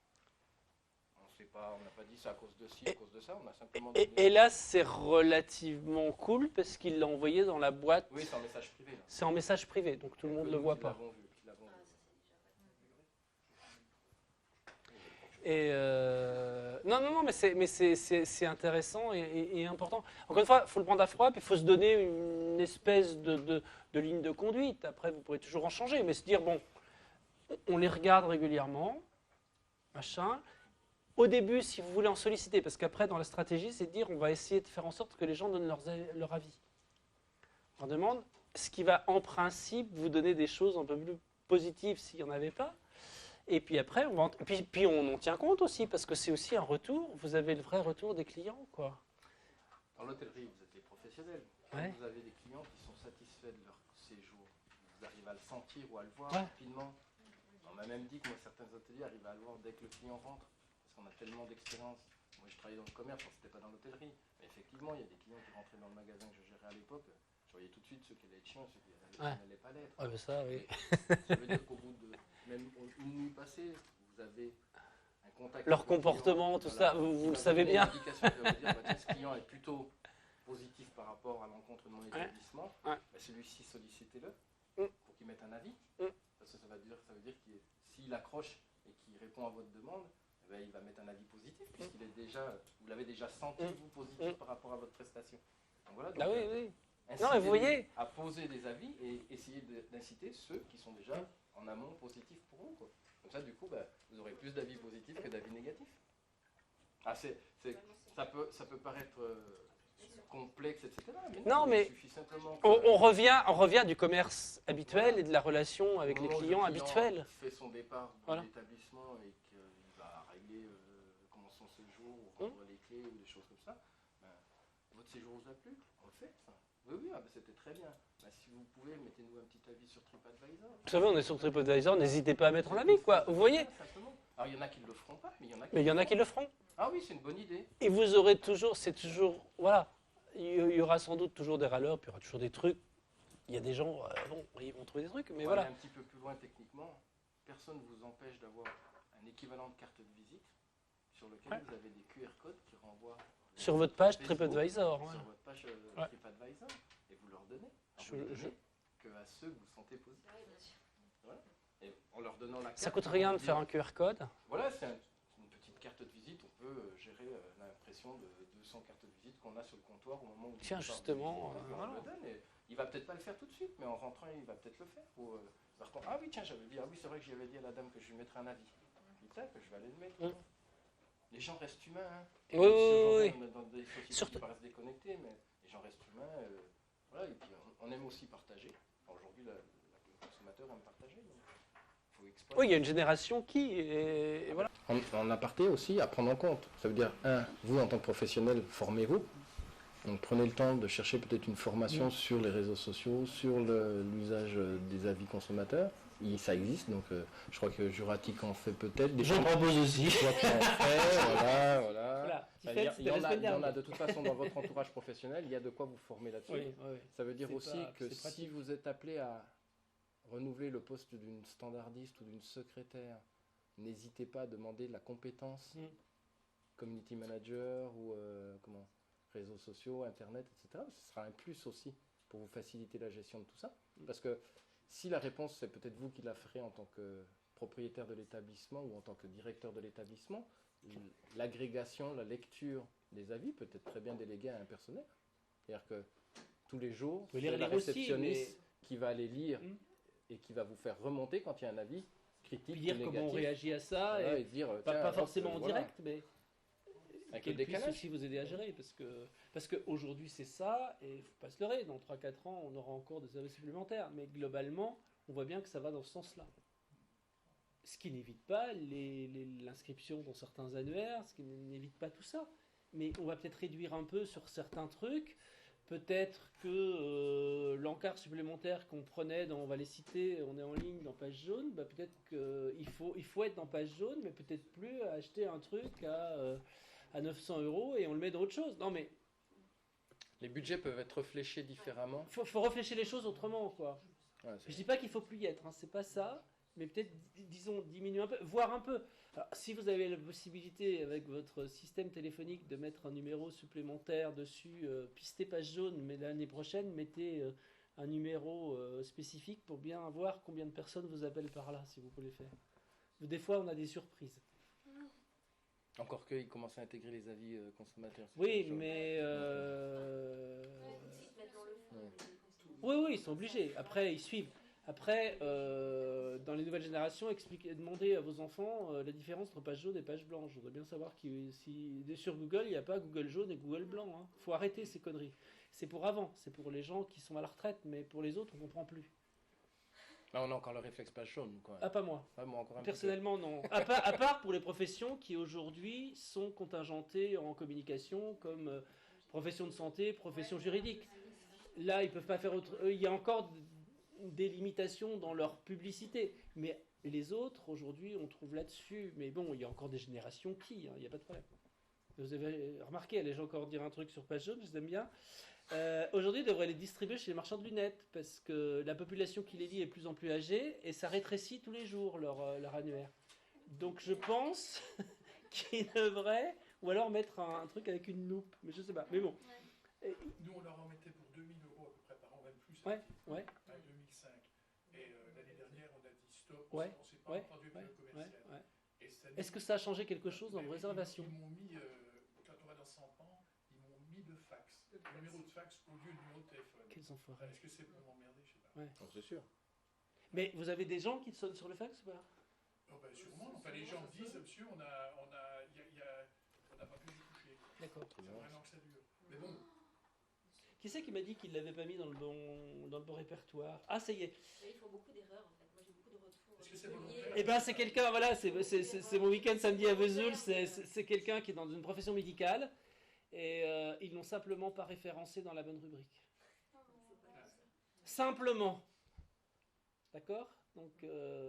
On n'a pas dit ça à cause de ci, à cause de ça, on a simplement... Et là, c'est relativement cool parce qu'il l'a envoyé dans la boîte. Oui, c'est en message privé. Là. C'est en message privé, donc tout le monde ne le voit pas. Et non, mais c'est intéressant et important. Encore une fois, il faut le prendre à froid, puis il faut se donner une espèce de ligne de conduite. Après, vous pourrez toujours en changer, mais se dire, bon, on les regarde régulièrement, machin. Au début, si vous voulez en solliciter, parce qu'après, dans la stratégie, c'est de dire, on va essayer de faire en sorte que les gens donnent leur avis. On demande ce qui va, en principe, vous donner des choses un peu plus positives s'il n'y en avait pas. Et puis après, puis on en tient compte aussi, parce que c'est aussi un retour. Vous avez le vrai retour des clients, quoi. Dans l'hôtellerie, vous êtes des professionnels. Ouais. Vous avez des clients qui sont satisfaits de leur séjour. Vous arrivez à le sentir ou à le voir rapidement. On m'a même dit que moi, certains hôteliers arrivent à le voir dès que le client rentre. Parce qu'on a tellement d'expérience. Moi, je travaillais dans le commerce, c'était pas dans l'hôtellerie. Mais effectivement, il y a des clients qui rentraient dans le magasin que je gérais à l'époque. Je voyais tout de suite ceux qui allaient être chiants et ceux qui n'allaient pas l'être. Ouais, mais ça, oui. Ça veut dire qu'au bout de même une nuit passée, vous avez un contact. Leur comportement, tout ça, vous le savez bien. Une indication qui va vous dire, tiens, ce client est plutôt positif par rapport à l'encontre de mon établissement. Ouais. Celui-ci, sollicitez-le pour qu'il mette un avis. Parce que ça veut dire que s'il accroche et qu'il répond à votre demande, eh bien, il va mettre un avis positif puisqu'il est déjà, vous l'avez déjà senti vous positif par rapport à votre prestation. Donc voilà. Donc, oui. Non, mais vous voyez, à poser des avis et essayer d'inciter ceux qui sont déjà en amont positifs pour vous, quoi. Comme ça, du coup, vous aurez plus d'avis positifs que d'avis négatifs. Ah, ça peut paraître complexe, etc. Mais non, mais il suffit simplement on revient du commerce habituel et de la relation avec les clients habituels. Fait son départ de l'établissement et qu'il va régler comment son séjour, ou rendre les clés ou des choses comme ça. Votre séjour vous a plu? On le fait, ça. Oui, c'était très bien. Si vous pouvez, mettez-nous un petit avis sur TripAdvisor. Vous savez, on est sur TripAdvisor, n'hésitez pas à mettre un avis, quoi. Vous voyez? Alors, il y en a qui ne le feront pas, mais il y en a qui le feront. Ah oui, c'est une bonne idée. Et vous aurez toujours, voilà, il y aura sans doute toujours des râleurs, puis il y aura toujours des trucs. Il y a des gens, ils vont trouver des trucs, mais voilà. Un petit peu plus loin techniquement, personne ne vous empêche d'avoir un équivalent de carte de visite sur lequel vous avez des QR codes qui renvoient sur votre page TripAdvisor. Sur votre page TripAdvisor, et vous leur donnez. Que à ceux que vous sentez positifs. Voilà. Et en leur donnant la carte. Ça coûte rien de faire un QR code. Voilà, c'est une petite carte de visite. On peut gérer l'impression de 200 cartes de visite qu'on a sur le comptoir au moment où. Tiens, justement. On le donne. Et il va peut-être pas le faire tout de suite, mais en rentrant, il va peut-être le faire. Ou, ah oui, tiens, j'avais dit, c'est vrai que j'avais dit à la dame que je lui mettrais un avis. Il dit, que je vais aller le mettre. Les gens restent humains. Hein. Oui. Dans des sociétés qui paraissent déconnectées, mais les gens restent humains. Voilà, et puis on aime aussi partager. Aujourd'hui, le consommateur aime partager. Donc faut il y a une génération qui. Et voilà. En aparté aussi, à prendre en compte. Ça veut dire, vous en tant que professionnel, formez-vous. Donc prenez le temps de chercher peut-être une formation sur les réseaux sociaux, sur l'usage des avis consommateurs. Ça existe, donc je crois que Juratic en fait peut-être. J'en propose aussi. Je crois qu'il en fait, voilà. Il y en a de toute façon dans votre entourage professionnel, il y a de quoi vous former là-dessus. Oui. Ça veut dire aussi que si vous êtes appelé à renouveler le poste d'une standardiste ou d'une secrétaire, n'hésitez pas à demander la compétence community manager ou réseaux sociaux, internet, etc. Ce sera un plus aussi pour vous faciliter la gestion de tout ça. Parce que si la réponse, c'est peut-être vous qui la ferez en tant que propriétaire de l'établissement ou en tant que directeur de l'établissement, l'agrégation, la lecture des avis peut être très bien déléguée à un personnel. C'est-à-dire que tous les jours, c'est la réceptionniste qui va aller lire et qui va vous faire remonter quand il y a un avis critique. Puis dire négatif. Comment on réagit à ça. Voilà, et dire, pas forcément en direct, mais... Avec qu'elle le puisse décalage. aussi vous aider à gérer. Parce qu'aujourd'hui, c'est ça, et il ne faut pas se leurrer. Dans 3-4 ans, on aura encore des services supplémentaires. Mais globalement, on voit bien que ça va dans ce sens-là. Ce qui n'évite pas l'inscription dans certains annuaires, ce qui n'évite pas tout ça. Mais on va peut-être réduire un peu sur certains trucs. Peut-être que l'encart supplémentaire qu'on prenait, on va les citer, on est en ligne dans page jaune, bah peut-être qu'il faut être dans page jaune, mais peut-être plus acheter un truc à 900 € et on le met dans autre chose. Non mais Les budgets peuvent être fléchés différemment. faut réfléchir les choses autrement, quoi. Ouais, Je dis pas qu'il faut plus y être, hein, c'est pas ça, mais peut-être, disons, diminuer un peu, voir un peu. Alors, si vous avez la possibilité, avec votre système téléphonique, de mettre un numéro supplémentaire dessus, pistez page jaune, mais l'année prochaine, mettez un numéro spécifique pour bien voir combien de personnes vous appellent par là, si vous pouvez le faire. Des fois, on a des surprises. Encore qu'ils commencent à intégrer les avis consommateurs. Oui, mais... Oui, ils sont obligés. Après, ils suivent. Après, dans les nouvelles générations, demandez à vos enfants la différence entre page jaune et page blanche. Je voudrais bien savoir si sur Google, il n'y a pas Google jaune et Google blanc. Hein. Faut arrêter ces conneries. C'est pour avant, c'est pour les gens qui sont à la retraite, mais pour les autres, on ne comprend plus. Là, on a encore le réflexe page jaune, quoi. Ah, pas moi. Ah, moi, encore un Personnellement, non. À part pour les professions qui aujourd'hui sont contingentées en communication, comme profession de santé, profession juridique. Là, ils peuvent pas faire autre. Il y a encore des limitations dans leur publicité, mais les autres aujourd'hui, on trouve là-dessus. Mais bon, il y a encore des générations qui, hein, il n'y a pas de problème. Vous avez remarqué, allez-je encore dire un truc sur page jaune, je les aime bien. Aujourd'hui, ils devraient les distribuer chez les marchands de lunettes, parce que la population qui les lit est de plus en plus âgée, et ça rétrécit tous les jours leur annuaire. Donc je pense qu'ils devraient, ou alors mettre un truc avec une loupe, mais je sais pas. Mais bon. Nous, on leur en mettait pour 2000 € à peu près par an, même plus. Ouais. 2005. Et l'année dernière, on a dit stop, Ouais. on ne s'est pas entendu avec le commercial. Et cette année, Est-ce que ça a changé quelque chose dans vos ils réservations? m'ont mis, quand on va dans 100 ans, ils m'ont mis le fax, le numéro de fax au lieu du numéro de téléphone. Quels enfoirés. Est-ce que c'est pour m'emmerder? Je sais pas. Ouais. C'est sûr. Mais vous avez des gens qui sonnent sur le fax ou pas? Oh, ben, sûrement. Enfin, les gens me disent, monsieur, on n'a pas pu y coucher. D'accord. C'est vraiment que ça dure. Mais bon, Qui c'est qui m'a dit qu'il l'avait pas mis dans le bon répertoire? Ah, ça y est. Mais ils font beaucoup d'erreurs en fait. Moi j'ai beaucoup de retours. Est-ce que c'est réguliers. volontaire? Eh ben, c'est quelqu'un, voilà, c'est mon week-end samedi à Vesoul, c'est quelqu'un qui est dans une profession médicale, et ils l'ont simplement pas référencé dans la bonne rubrique. Simplement. D'accord? Donc,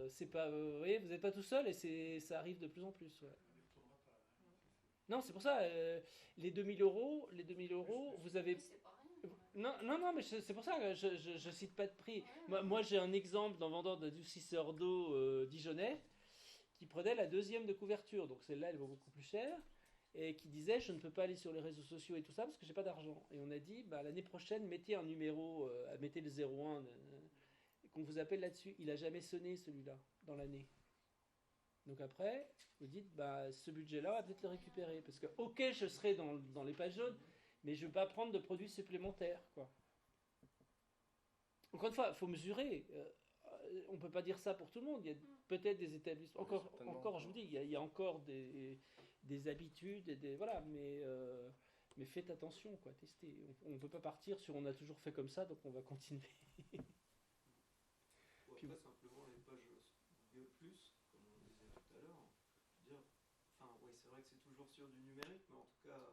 c'est pas, vous voyez, vous n'êtes pas tout seul, et ça arrive de plus en plus. Ouais. on ne retournera pas. Non, c'est pour ça, les 2000 €, vous avez... Mais c'est pas rien. Non, mais c'est pour ça que je cite pas de prix. Moi, j'ai un exemple d'un vendeur d'adoucisseur d'eau dijonnais qui prenait la deuxième de couverture, donc celle-là, elle vaut beaucoup plus cher, et qui disait, je ne peux pas aller sur les réseaux sociaux et tout ça parce que j'ai pas d'argent. Et on a dit, bah, l'année prochaine, mettez un numéro, mettez le 01, qu'on vous appelle là-dessus. Il a jamais sonné, celui-là, dans l'année. Donc après, vous dites, bah, ce budget-là, on va peut-être le récupérer. Parce que, ok, je serai dans les pages jaunes, mais je ne veux pas prendre de produits supplémentaires, quoi. Encore une fois, il faut mesurer. On ne peut pas dire ça pour tout le monde. Il y a peut-être des établissements. Encore, je vous dis, il y a encore des habitudes, voilà, mais faites attention, quoi, testez. On ne peut pas partir sur on a toujours fait comme ça, donc on va continuer. Puis après, simplement les pages Google+, comme on disait tout à l'heure, je veux dire, enfin, oui, c'est vrai que c'est toujours sur du numérique, mais en tout cas,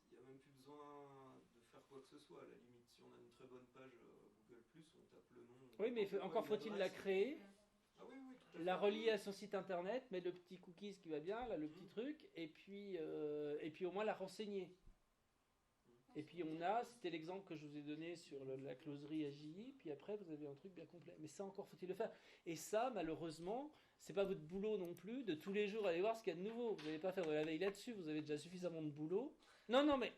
il n'y a même plus besoin de faire quoi que ce soit. À la limite, si on a une très bonne page Google+, on tape le nom. Oui, mais encore faut-il la créer, Ah oui, tout à fait. la relier à son site internet, mettre le petit cookies qui va bien, là, le petit truc, et puis au moins la renseigner. Et puis c'était l'exemple que je vous ai donné sur la closerie AJI, puis après vous avez un truc bien complet. Mais ça encore faut-il le faire. Et ça, malheureusement, c'est pas votre boulot non plus de tous les jours aller voir ce qu'il y a de nouveau. Vous n'allez pas faire de la veille là-dessus, vous avez déjà suffisamment de boulot. Non, mais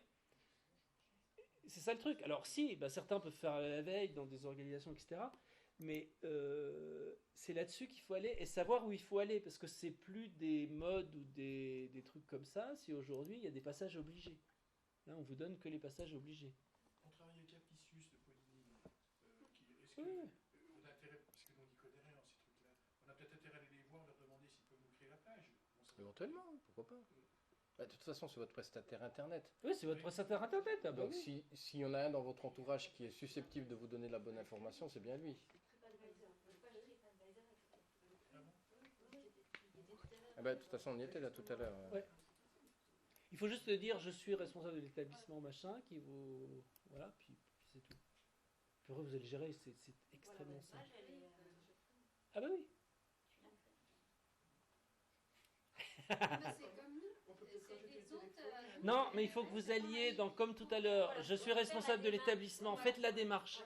c'est ça le truc. Alors si, certains peuvent faire la veille dans des organisations, etc. Mais c'est là-dessus qu'il faut aller et savoir où il faut aller, parce que c'est plus des modes ou des trucs comme ça, si aujourd'hui il y a des passages obligés. Là, on vous donne que les passages obligés. On travaille avec Apicius de Poligny. Est-ce Oui. on a intérêt, parce que nous on n'y connaît rien dans ces trucs-là, on a peut-être intérêt à aller les voir, leur demander s'ils peuvent nous créer la page. Éventuellement, pourquoi pas. Bah, de toute façon, c'est votre prestataire Internet. Oui, c'est votre prestataire Internet. Ah bah Donc, oui. s'il y en a un dans votre entourage qui est susceptible de vous donner la bonne information, c'est bien lui. TripAdvisor. Le page TripAdvisor Ah bon qui était tout à l'heure. Ah bah, de toute façon, on y était là tout à l'heure. Ouais. Il faut juste dire je suis responsable de l'établissement machin qui vous voilà puis c'est tout. Puis après vous allez gérer, c'est extrêmement simple. Page, elle est, Ah bah oui. c'est comme nous. C'est les autres. Non, mais il faut que vous alliez dans comme tout à l'heure. Je suis responsable de l'établissement. Faites la démarche.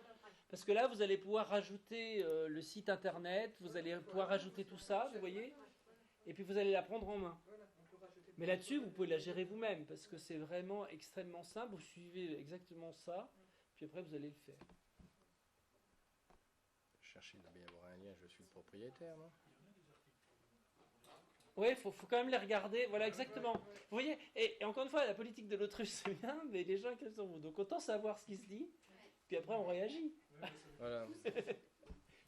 Parce que là, vous allez pouvoir rajouter le site internet, vous allez pouvoir rajouter tout ça, vous voyez, et puis vous allez la prendre en main. Voilà, on peut rajouter. Mais là-dessus, vous pouvez la gérer vous-même, parce que c'est vraiment extrêmement simple. Vous suivez exactement ça, puis après, vous allez le faire. Cherchez, il doit bien y avoir un lien, je suis le propriétaire, non? Oui, il faut quand même les regarder. Voilà, exactement. Vous voyez, et encore une fois, la politique de l'autruche, c'est bien, mais les gens, quels sont vous? Donc autant savoir ce qui se dit, puis après, on réagit. Voilà.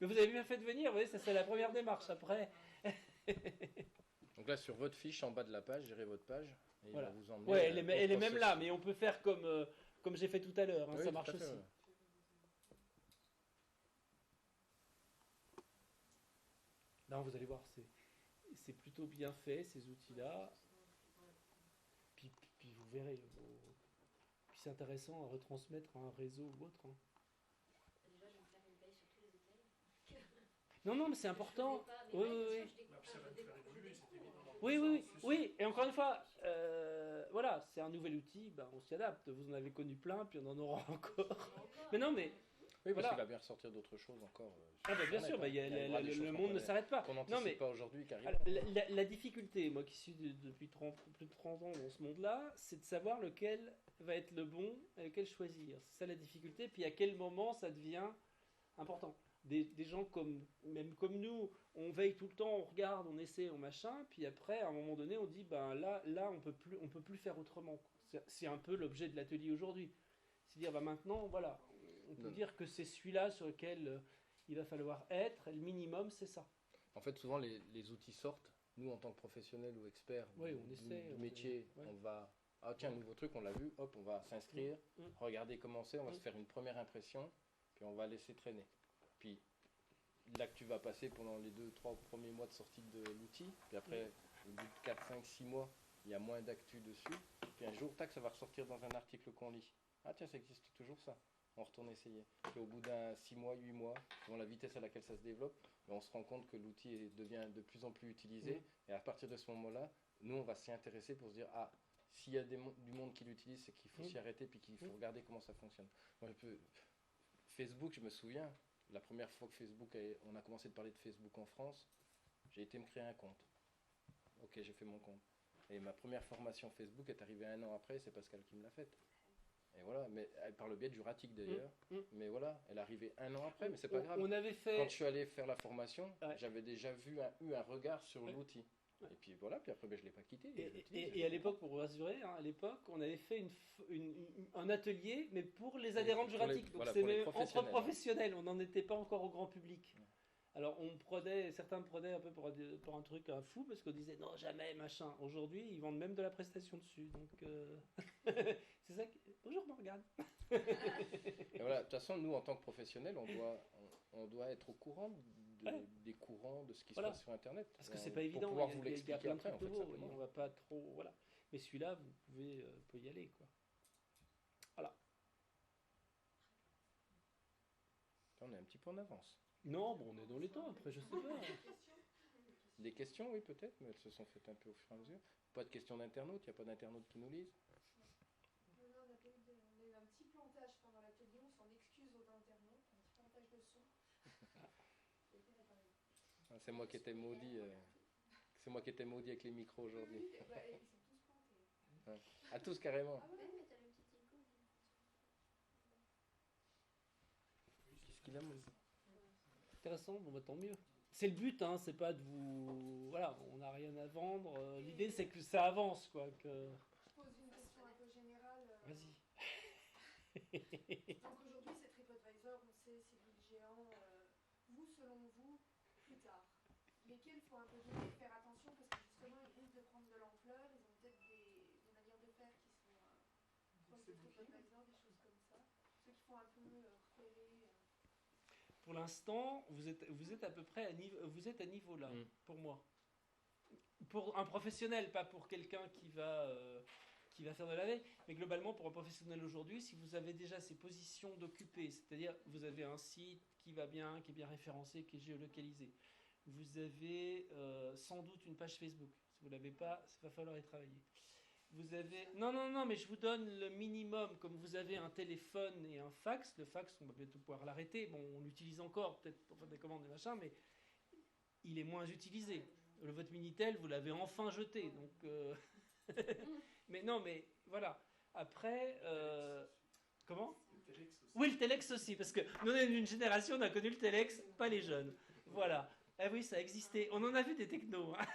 Mais vous avez bien fait de venir, vous voyez, ça c'est la première démarche. Après, Donc là, sur votre fiche, en bas de la page, gérez votre page. Et Voilà. il va vous emmener ouais, elle au est même là, processus. mais on peut faire comme j'ai fait tout à l'heure, hein, Oui, ça tout marche à fait, aussi. ouais. Non, vous allez voir, c'est plutôt bien fait, ces outils-là. Puis vous verrez. Puis c'est intéressant à retransmettre à un réseau ou autre. Hein. Déjà, je vais me faire une paye sur tous les hôtels. Non, mais c'est important. Oui, oui, oui. Bah, puis ça va nous faire évoluer, c'est évident. Oui. Et encore une fois, voilà, c'est un nouvel outil, ben, on s'y adapte. Vous en avez connu plein, puis on en aura encore. Mais non, mais Oui, parce Voilà. qu'il va bien ressortir d'autres choses encore. ah, ben, bien sûr, ben, il y aura des choses le qu'on monde ne connaît- s'arrête pas. qu'on Non, n'anticipe mais pas aujourd'hui, qui arrivent. alors, la difficulté, moi qui suis depuis plus de 30 ans dans ce monde-là, c'est de savoir lequel va être le bon et lequel choisir. C'est ça la difficulté, puis à quel moment ça devient important. Des gens même comme nous, on veille tout le temps, on regarde, on essaie, on machin, puis après, à un moment donné, on dit, ben là on peut plus faire autrement. C'est un peu l'objet de l'atelier aujourd'hui. C'est dire, ben maintenant, voilà, on peut Non. dire que c'est celui-là sur lequel il va falloir être, et le minimum, c'est ça. En fait, souvent, les outils sortent. Nous, en tant que professionnels ou experts Oui, du, on essaie, du on métier, fait- ouais. on va... Ah tiens, nouveau truc, on l'a vu, hop, on va s'inscrire, Mm. regarder comment c'est, on va Mm. se faire une première impression, puis on va laisser traîner. Puis là que tu vas passer pendant les 2-3 premiers mois de sortie de l'outil, puis après, au bout de 4, 5, 6 mois, il y a moins d'actu dessus, puis un jour, tac, ça va ressortir dans un article qu'on lit. Ah tiens, ça existe toujours ça. On retourne essayer. Puis au bout d'un 6 mois, 8 mois, selon la vitesse à laquelle ça se développe, on se rend compte que l'outil devient de plus en plus utilisé. Et à partir de ce moment-là, nous, on va s'y intéresser pour se dire, ah, s'il y a du monde qui l'utilise, c'est qu'il faut s'y arrêter, puis qu'il faut regarder comment ça fonctionne. Moi, Facebook, je me souviens, la première fois que on a commencé de parler de Facebook en France, j'ai été me créer un compte. Ok, j'ai fait mon compte. Et ma première formation Facebook est arrivée 1 an après, c'est Pascal qui me l'a faite. Et voilà, mais par le biais de Juratic d'ailleurs. Mais voilà, elle est arrivée 1 an après, mais c'est pas grave. On avait fait... Quand je suis allé faire la formation, Ouais. j'avais déjà eu un regard sur Ouais. l'outil. Ouais. Et puis voilà, puis après ben, je ne l'ai pas quitté. je l'utilise. Et à l'époque, pour vous rassurer, hein, à l'époque, on avait fait un atelier, mais pour les adhérents de Pour les- Juratic. Donc voilà, c'est pour les même entre professionnels. professionnels, on n'en était pas encore au grand public. Alors certains me prenaient un peu pour un truc un fou, parce qu'on disait non, jamais, machin. Aujourd'hui, ils vendent même de la prestation dessus. Donc c'est ça que... Bonjour Morgane. Et voilà, de toute façon, nous en tant que professionnels, on doit être au courant Ouais. des courants, de ce qui Voilà. se passe sur Internet. Parce que c'est pas évident. Pour pouvoir il y a- vous il y a l'expliquer plein de après, en trucs fait, nouveaux, simplement. on va pas trop... Voilà. Mais celui-là, vous pouvez y aller, quoi. Voilà. On est un petit peu en avance. Non, bon, on est dans les temps, après, je sais pas. Des questions, oui, peut-être, mais elles se sont faites un peu au fur et à mesure. Pas de questions d'internautes, il n'y a pas d'internautes qui nous lisent. On a eu un petit plantage pendant l'atelier, on s'en excuse aux internautes, un petit plantage de son. Ah, c'est moi qui étais maudit. C'est moi qui étais maudit avec les micros aujourd'hui. Ils sont tous plantés. À tous carrément. Ouais, mais t'as le petit icône. Qu'est-ce qu'il a maudit? Intéressant, bon bah tant mieux. C'est le but, hein, c'est pas de vous... Voilà, on n'a rien à vendre. L'idée c'est que ça avance, quoi. Que... Je pose une question un peu générale. Vas-y. Donc aujourd'hui, c'est TripAdvisor, on sait, c'est le géant. Vous, selon vous, plus tard, lesquels faut un peu donner, faire attention parce que justement, ils risquent de prendre de l'ampleur, ils ont peut-être c'est booking. des choses comme ça. Ceux qui font un peu repérer. Pour l'instant, vous êtes à peu près vous êtes à niveau là, pour moi. Pour un professionnel, pas pour quelqu'un qui va faire de la veille, mais globalement pour un professionnel aujourd'hui, si vous avez déjà ces positions d'occupés, c'est-à-dire vous avez un site qui va bien, qui est bien référencé, qui est géolocalisé, vous avez sans doute une page Facebook. Si vous ne l'avez pas, il va falloir y travailler. Vous avez... Non, mais je vous donne le minimum. Comme vous avez un téléphone et un fax, le fax, on va bientôt pouvoir l'arrêter. Bon, on l'utilise encore, peut-être pour faire des commandes et machin, mais il est moins utilisé. Votre Minitel, vous l'avez enfin jeté. Donc, mais non, mais voilà. Après, comment ? Le Telex aussi. Oui, le Telex aussi, parce que nous, on est d'une génération, on a connu le Telex, pas les jeunes. Voilà. Ah oui, ça a existé. On en a vu des technos. Hein.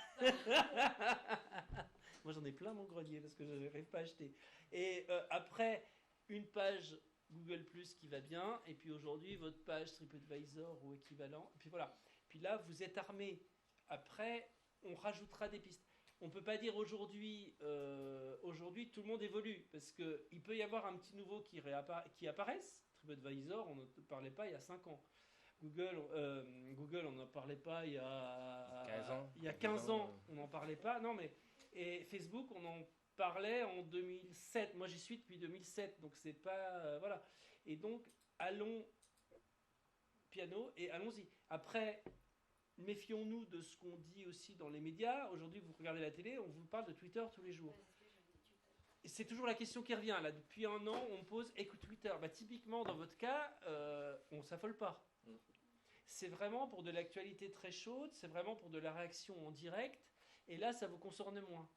Moi, j'en ai plein mon grenier parce que je n'arrive pas à acheter. Et après, une page Google Plus qui va bien, et puis aujourd'hui, votre page TripAdvisor ou équivalent. Et puis voilà. Puis là, vous êtes armé. Après, on rajoutera des pistes. On ne peut pas dire aujourd'hui, aujourd'hui, tout le monde évolue, parce qu'il peut y avoir un petit nouveau qui apparaisse. TripAdvisor, on ne parlait pas il y a 5 ans. Google, on n'en parlait pas il y a 15 ans. Il y a 15 ans, on n'en parlait pas. Non, mais et Facebook, on en parlait en 2007. Moi, j'y suis depuis 2007, donc c'est pas voilà. Et donc, allons piano et allons-y. Après, méfions-nous de ce qu'on dit aussi dans les médias. Aujourd'hui, vous regardez la télé, on vous parle de Twitter tous les jours. Et c'est toujours la question qui revient. Là, depuis un an, on me pose écoute Twitter. Bah, typiquement, dans votre cas, on s'affole pas. C'est vraiment pour de l'actualité très chaude, c'est vraiment pour de la réaction en direct, et là, ça vous concerne moins.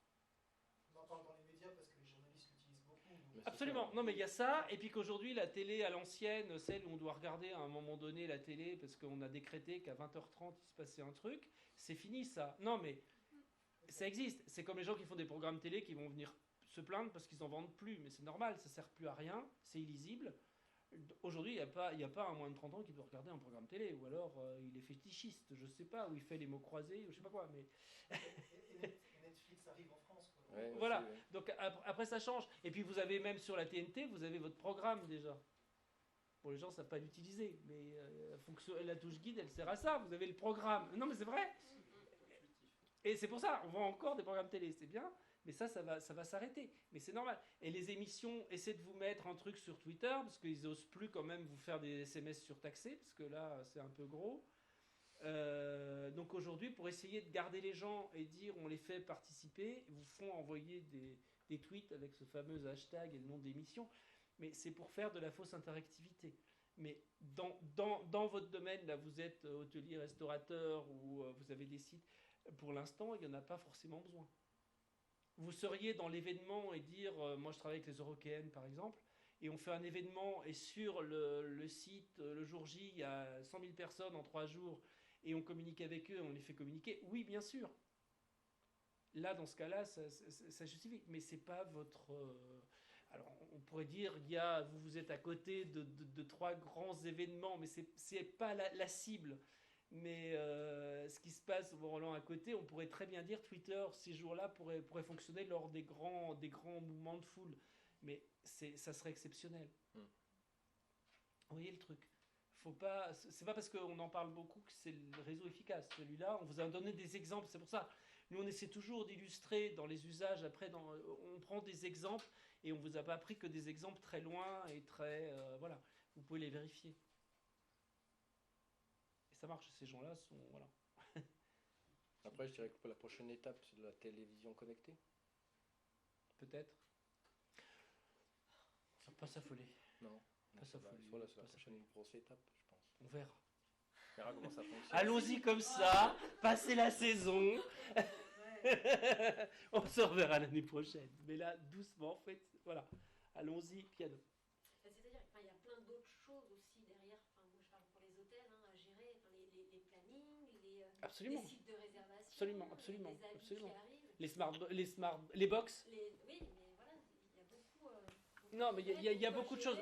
On en parle dans les médias parce que les journalistes l'utilisent beaucoup. Donc... Absolument. Non, mais il y a ça, et puis qu'aujourd'hui, la télé à l'ancienne, celle où on doit regarder à un moment donné la télé parce qu'on a décrété qu'à 20h30, il se passait un truc, c'est fini ça. Non, mais ça existe. C'est comme les gens qui font des programmes télé qui vont venir se plaindre parce qu'ils n'en vendent plus, mais c'est normal, ça sert plus à rien, c'est illisible. Aujourd'hui, il n'y a pas un moins de 30 ans qui doit regarder un programme télé, ou alors il est fétichiste, je sais pas, ou il fait les mots croisés, ou je sais pas quoi. Mais... et Netflix arrive en France, quoi. Ouais, voilà, aussi, ouais. donc après ça change. Et puis vous avez même sur la TNT, vous avez votre programme déjà. Bon, les gens ne savent pas l'utiliser, mais la touche guide, elle sert à ça, vous avez le programme. Non, mais c'est vrai. Et c'est pour ça, on vend encore des programmes télé, c'est bien. Mais ça va s'arrêter. Mais c'est normal. Et les émissions, essaient de vous mettre un truc sur Twitter, parce qu'ils n'osent plus quand même vous faire des SMS surtaxés, parce que là, c'est un peu gros. Donc aujourd'hui, pour essayer de garder les gens et dire on les fait participer, ils vous font envoyer des tweets avec ce fameux hashtag et le nom de l'émission. Mais c'est pour faire de la fausse interactivité. Mais dans votre domaine, là, vous êtes hôtelier, restaurateur, ou vous avez des sites, pour l'instant, il n'y en a pas forcément besoin. Vous seriez dans l'événement et dire, moi je travaille avec les Eurockéennes par exemple, et on fait un événement et sur le site, le jour J, il y a 100 000 personnes en 3 jours et on communique avec eux, on les fait communiquer. Oui, bien sûr. Là, dans ce cas-là, ça justifie. Mais c'est pas votre... alors, on pourrait dire, vous êtes à côté de 3 grands événements, mais c'est pas la cible. Mais ce qui se passe au Roland à côté, on pourrait très bien dire Twitter ces jours-là pourrait fonctionner lors des grands mouvements de foule. Mais ça serait exceptionnel. Vous voyez le truc. C'est pas parce qu'on en parle beaucoup que c'est le réseau efficace. Celui-là, on vous a donné des exemples. C'est pour ça. Nous, on essaie toujours d'illustrer dans les usages. Après, on prend des exemples et on vous a pas appris que des exemples très loin et très... voilà. Vous pouvez les vérifier. Ça marche, ces gens-là sont... Voilà. Après, je dirais que pour la prochaine étape, c'est de la télévision connectée. Peut-être. Ça va pas s'affoler. Non. Pas s'affoler. Voilà, c'est la prochaine grosse étape, je pense. On verra. On verra comment ça fonctionne. Allons-y comme ça, passez la saison. On se reverra l'année prochaine. Mais là, doucement, en fait, voilà. Allons-y, piano. C'est-à-dire qu'il y a plein d'autres choses aussi derrière. Moi, je parle pour les hôtels, à gérer les plannings, Absolument. les sites de réservation, Absolument. les avis Absolument. qui arrivent. Les box. Oui, mais voilà, il y a beaucoup... Non, mais il y a beaucoup de choses.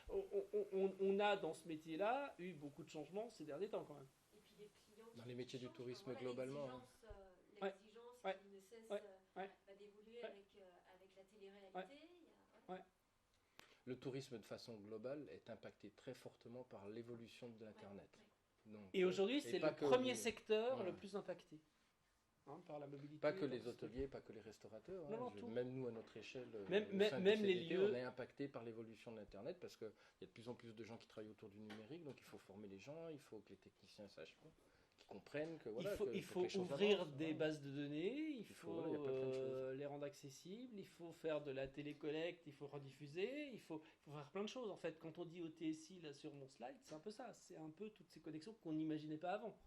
On a dans ce métier-là eu beaucoup de changements ces derniers temps quand même. Et puis les clients Dans les métiers du tourisme voilà, globalement. l'exigence Ouais. qui ne cesse Ouais. d'évoluer avec la télé-réalité. Ouais. le tourisme de façon globale est impacté très fortement par l'évolution de l'Internet. Donc, Et aujourd'hui, c'est pas le que premier les- secteur Voilà. le plus impacté par la mobilité. Pas que par les tout ce- hôteliers, pas que les restaurateurs. Non, non, tout. Même nous, à notre échelle, Même- au sein du même les CDT, lieux. on est impacté par l'évolution de l'Internet parce qu'il y a de plus en plus de gens qui travaillent autour du numérique, donc il faut former les gens, il faut que les techniciens sachent, qu'ils comprennent que voilà. il que faut les choses ouvrir avancent, des voilà. bases de données, il faut, faut voilà, il y a plein de choses. les rendre accessibles, il faut faire de la télécollecte, il faut rediffuser, il faut faire plein de choses. En fait, quand on dit OTSI là sur mon slide, c'est un peu ça, c'est un peu toutes ces connexions qu'on n'imaginait pas avant.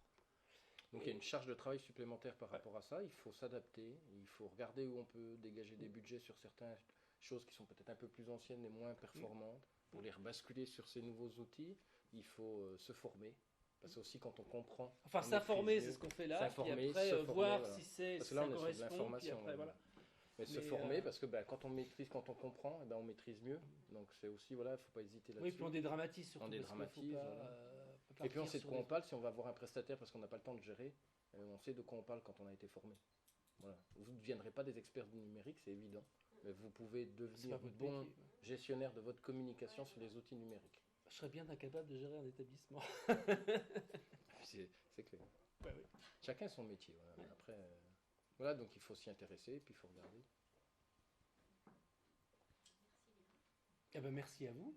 Donc il y a une charge de travail supplémentaire par rapport à ça, il faut s'adapter, il faut regarder où on peut dégager des budgets sur certaines choses qui sont peut-être un peu plus anciennes et moins performantes, pour les rebasculer sur ces nouveaux outils, il faut se former. Parce que aussi quand on comprend... Enfin, on s'informer, maîtrise c'est mieux. ce qu'on fait là, puis S'informer, après se former, voir voilà. si c'est Parce si que là, ça on est sur de correspond, puis l'information, après voilà. voilà. Mais se Mais, former, parce que quand on maîtrise, quand on comprend, on maîtrise mieux. Donc c'est aussi, voilà, il ne faut pas hésiter Oui, là-dessus. puis on dédramatise surtout. On parce qu'il dédramatise, faut pas, voilà. pas Et puis on partir sait de sur quoi des- on parle si on va voir un prestataire parce qu'on n'a pas le temps de gérer. On sait de quoi on parle quand on a été formé. Voilà. Vous ne deviendrez pas des experts du numérique, c'est évident. Mais vous pouvez C'est pas devenir votre bon métier. gestionnaire de votre communication sur les outils numériques. Je serais bien incapable de gérer un établissement. C'est clair. Ouais, oui. Chacun son métier. Voilà. Après, voilà, donc il faut s'y intéresser et puis il faut regarder. Eh ben, merci à vous.